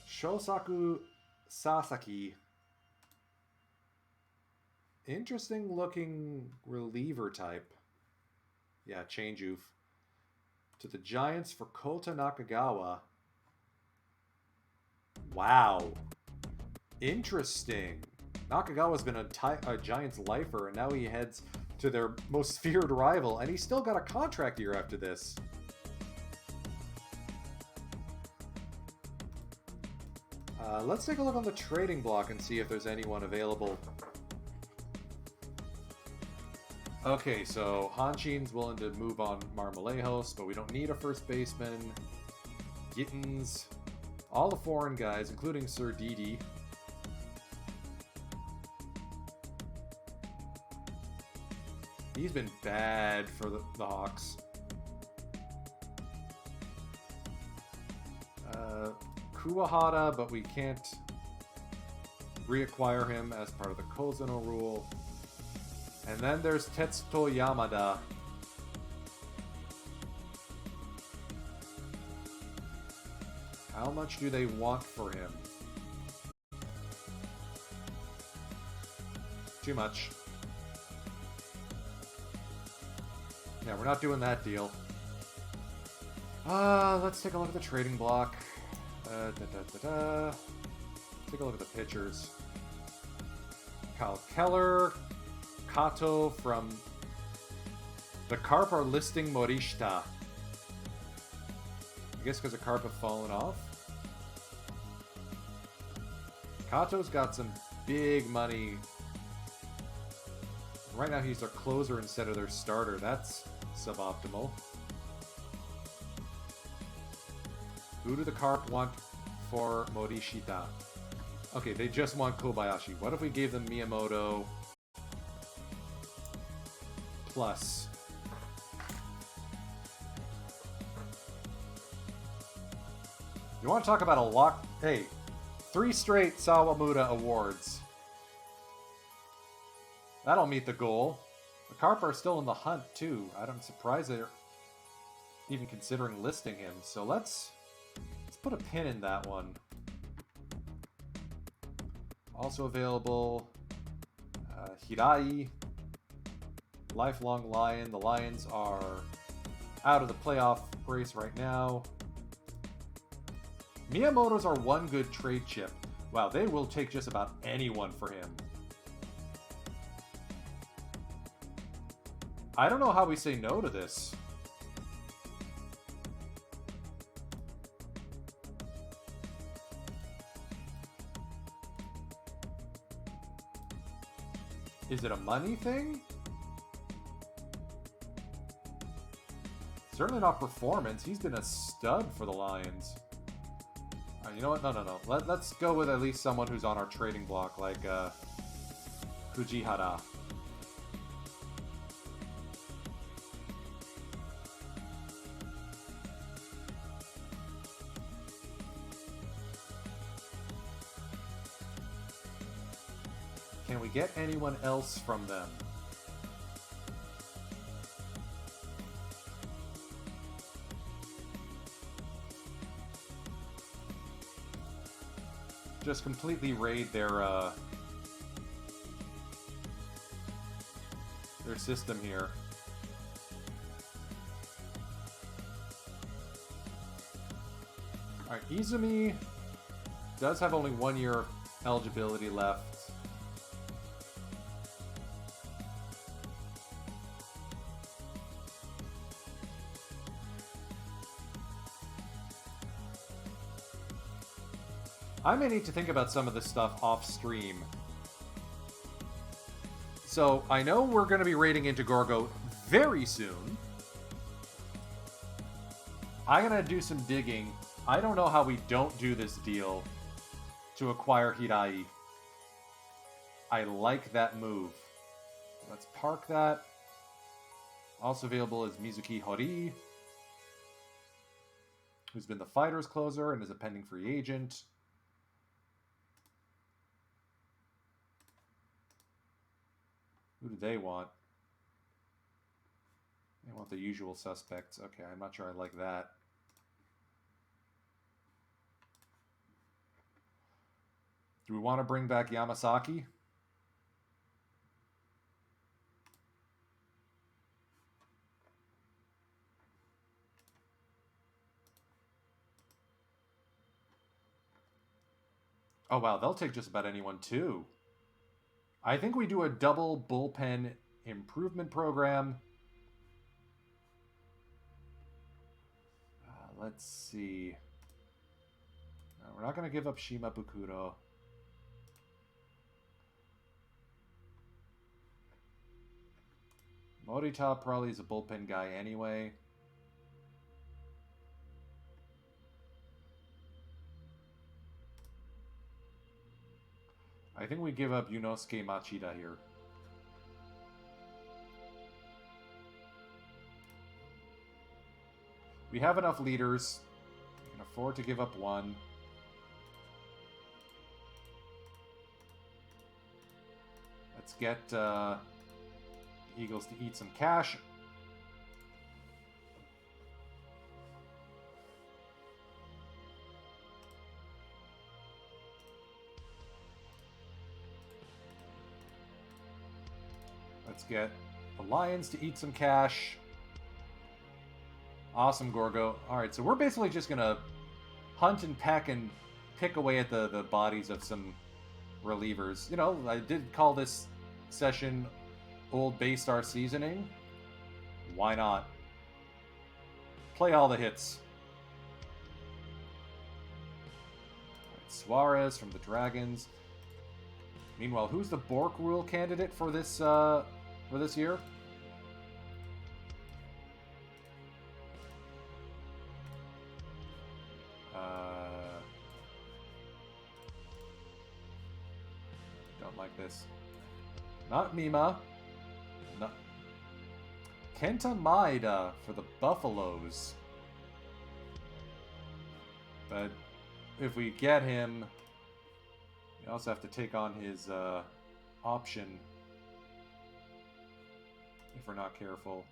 Shosaku Sasaki. Interesting looking reliever type. Yeah, change oof. To the Giants for Kota Nakagawa. Wow. Interesting. Nakagawa's been a Giants lifer, and now he heads to their most feared rival, and he's still got a contract year after this. Let's take a look on the trading block and see if there's anyone available. Okay, so Hanshin's willing to move on Marmalejos, but we don't need a first baseman. Gittins, all the foreign guys, including Sir Didi. He's been bad for the Hawks. Kuwahara, but we can't reacquire him as part of the Kozuno rule. And then there's Tetsuto Yamada. How much do they want for him? Too much. Yeah, we're not doing that deal. Let's take a look at the trading block. Take a look at the pitchers. Kyle Keller, Kato from the Carp are listing Morishita. I guess because the Carp have fallen off. Kato's got some big money. Right now he's their closer instead of their starter. That's suboptimal. Who do the Carp want for Morishita? Okay, they just want Kobayashi. What if we gave them Miyamoto plus? You want to talk about a lock? Hey, 3 straight Sawamura awards. That'll meet the goal. The Carp are still in the hunt too. I'm surprised they're even considering listing him. So let's put a pin in that one. Also available, Hirai, lifelong Lion. The Lions are out of the playoff race right now. Miyamoto's our one good trade chip. Wow, they will take just about anyone for him. I don't know how we say no to this. Is it a money thing? Certainly not performance. He's been a stud for the Lions. You know what? No. Let's go with at least someone who's on our trading block, like Fujihara. Can we get anyone else from them? Just completely raid their system here. Alright, Izumi does have only 1 year eligibility left. I may need to think about some of this stuff off stream. So, I know we're going to be raiding into Gorgo very soon. I'm going to do some digging. I don't know how we don't do this deal to acquire Hirai. I like that move. Let's park that. Also available is Mizuki Hori, who's been the fighter's closer and is a pending free agent. Who do they want? They want the usual suspects. Okay, I'm not sure I like that. Do we want to bring back Yamasaki? Oh wow, they'll take just about anyone too. I think we do a double bullpen improvement program. Let's see. No, we're not going to give up Shima Bukuro. Morita probably is a bullpen guy anyway. I think we give up Yunosuke Machida here. We have enough leaders. We can afford to give up one. Let's get Eagles to eat some cash. Let's get the Lions to eat some cash. Awesome, Gorgo. Alright, so we're basically just going to hunt and peck and pick away at the bodies of some relievers. You know, I did call this session Old BayStar Seasoning. Why not? Play all the hits. Right, Suarez from the Dragons. Meanwhile, who's the Bork Rule candidate for this year? Don't like this. Not Mima. No. Kenta Maeda for the Buffaloes. But if we get him, we also have to take on his option if we're not careful.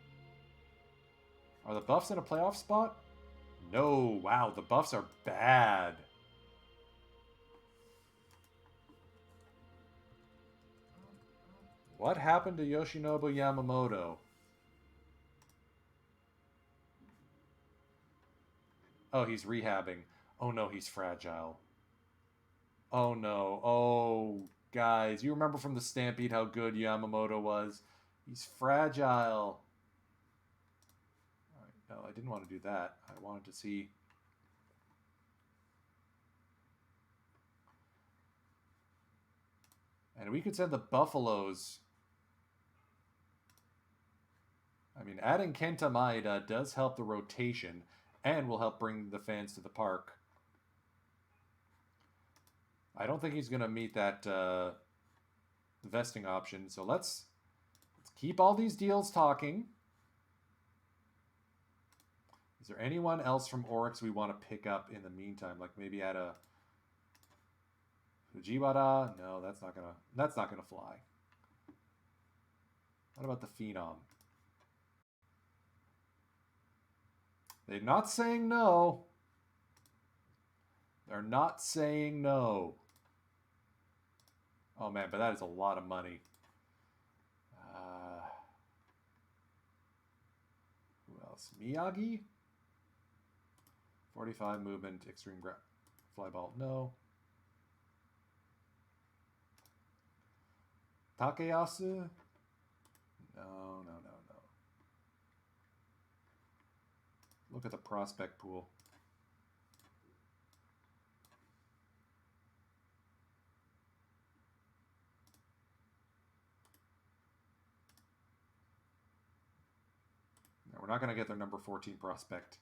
Are the Buffs in a playoff spot? No. Wow, the Buffs are bad. What happened to Yoshinobu Yamamoto? Oh, he's rehabbing. Oh no, he's fragile. Oh no. Oh, guys, you remember from the Stampede how good Yamamoto was? He's fragile. All right, no, I didn't want to do that. I wanted to see. And we could send the Buffaloes. I mean, adding Kenta Maeda does help the rotation and will help bring the fans to the park. I don't think he's going to meet that vesting option. So let's keep all these deals talking. Is there anyone else from Oryx we want to pick up in the meantime? Like maybe add a... Fujiwara, no, that's not gonna fly. What about the Phenom? They're not saying no. They're not saying no. Oh man, but that is a lot of money. Who else? Miyagi? 45 movement, extreme flyball, no. Takeyasu? No. Look at the prospect pool. No, we're not going to get their number 14 prospect.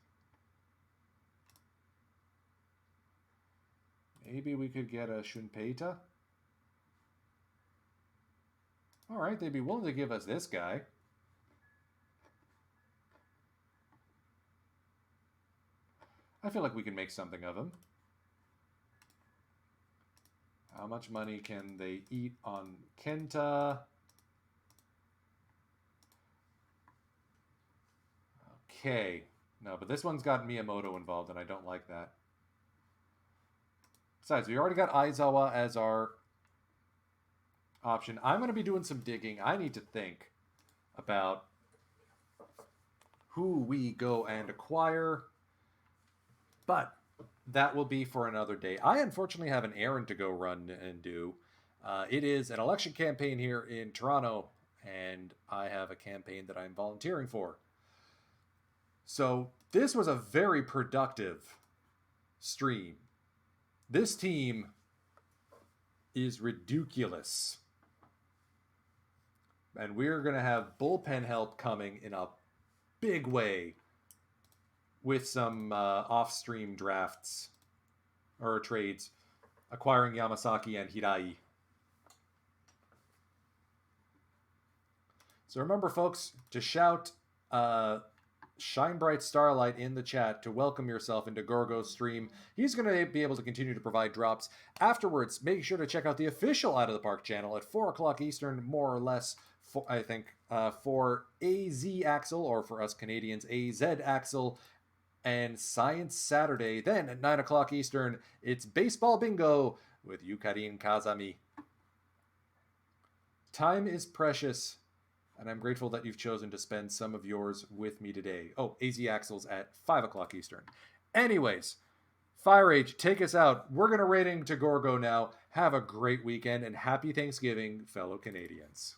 Maybe we could get a Shunpeita. All right, they'd be willing to give us this guy. I feel like we can make something of him. How much money can they eat on Kenta? Okay. No, but this one's got Miyamoto involved, and I don't like that. Besides, we already got Aizawa as our option. I'm going to be doing some digging. I need to think about who we go and acquire. But that will be for another day. I unfortunately have an errand to go run and do. It is an election campaign here in Toronto, and I have a campaign that I'm volunteering for. So this was a very productive stream. This team is ridiculous. And we're going to have bullpen help coming in a big way with some off-stream drafts or trades, acquiring Yamasaki and Hirai. So remember, folks, to shout Shine Bright Starlight in the chat to welcome yourself into Gorgo's stream. He's going to be able to continue to provide drops. Afterwards, make sure to check out the official Out of the Park channel at 4 o'clock Eastern, more or less, I think, for AZ Axel, or for us Canadians, AZ Axel, and Science Saturday. Then at 9 o'clock Eastern, it's Baseball Bingo with Yukarin Kazami. Time is precious, and I'm grateful that you've chosen to spend some of yours with me today. Oh, AZ Axel's at 5 o'clock Eastern. Anyways, Firage, take us out. We're going to rating to Gorgo now. Have a great weekend, and happy Thanksgiving, fellow Canadians.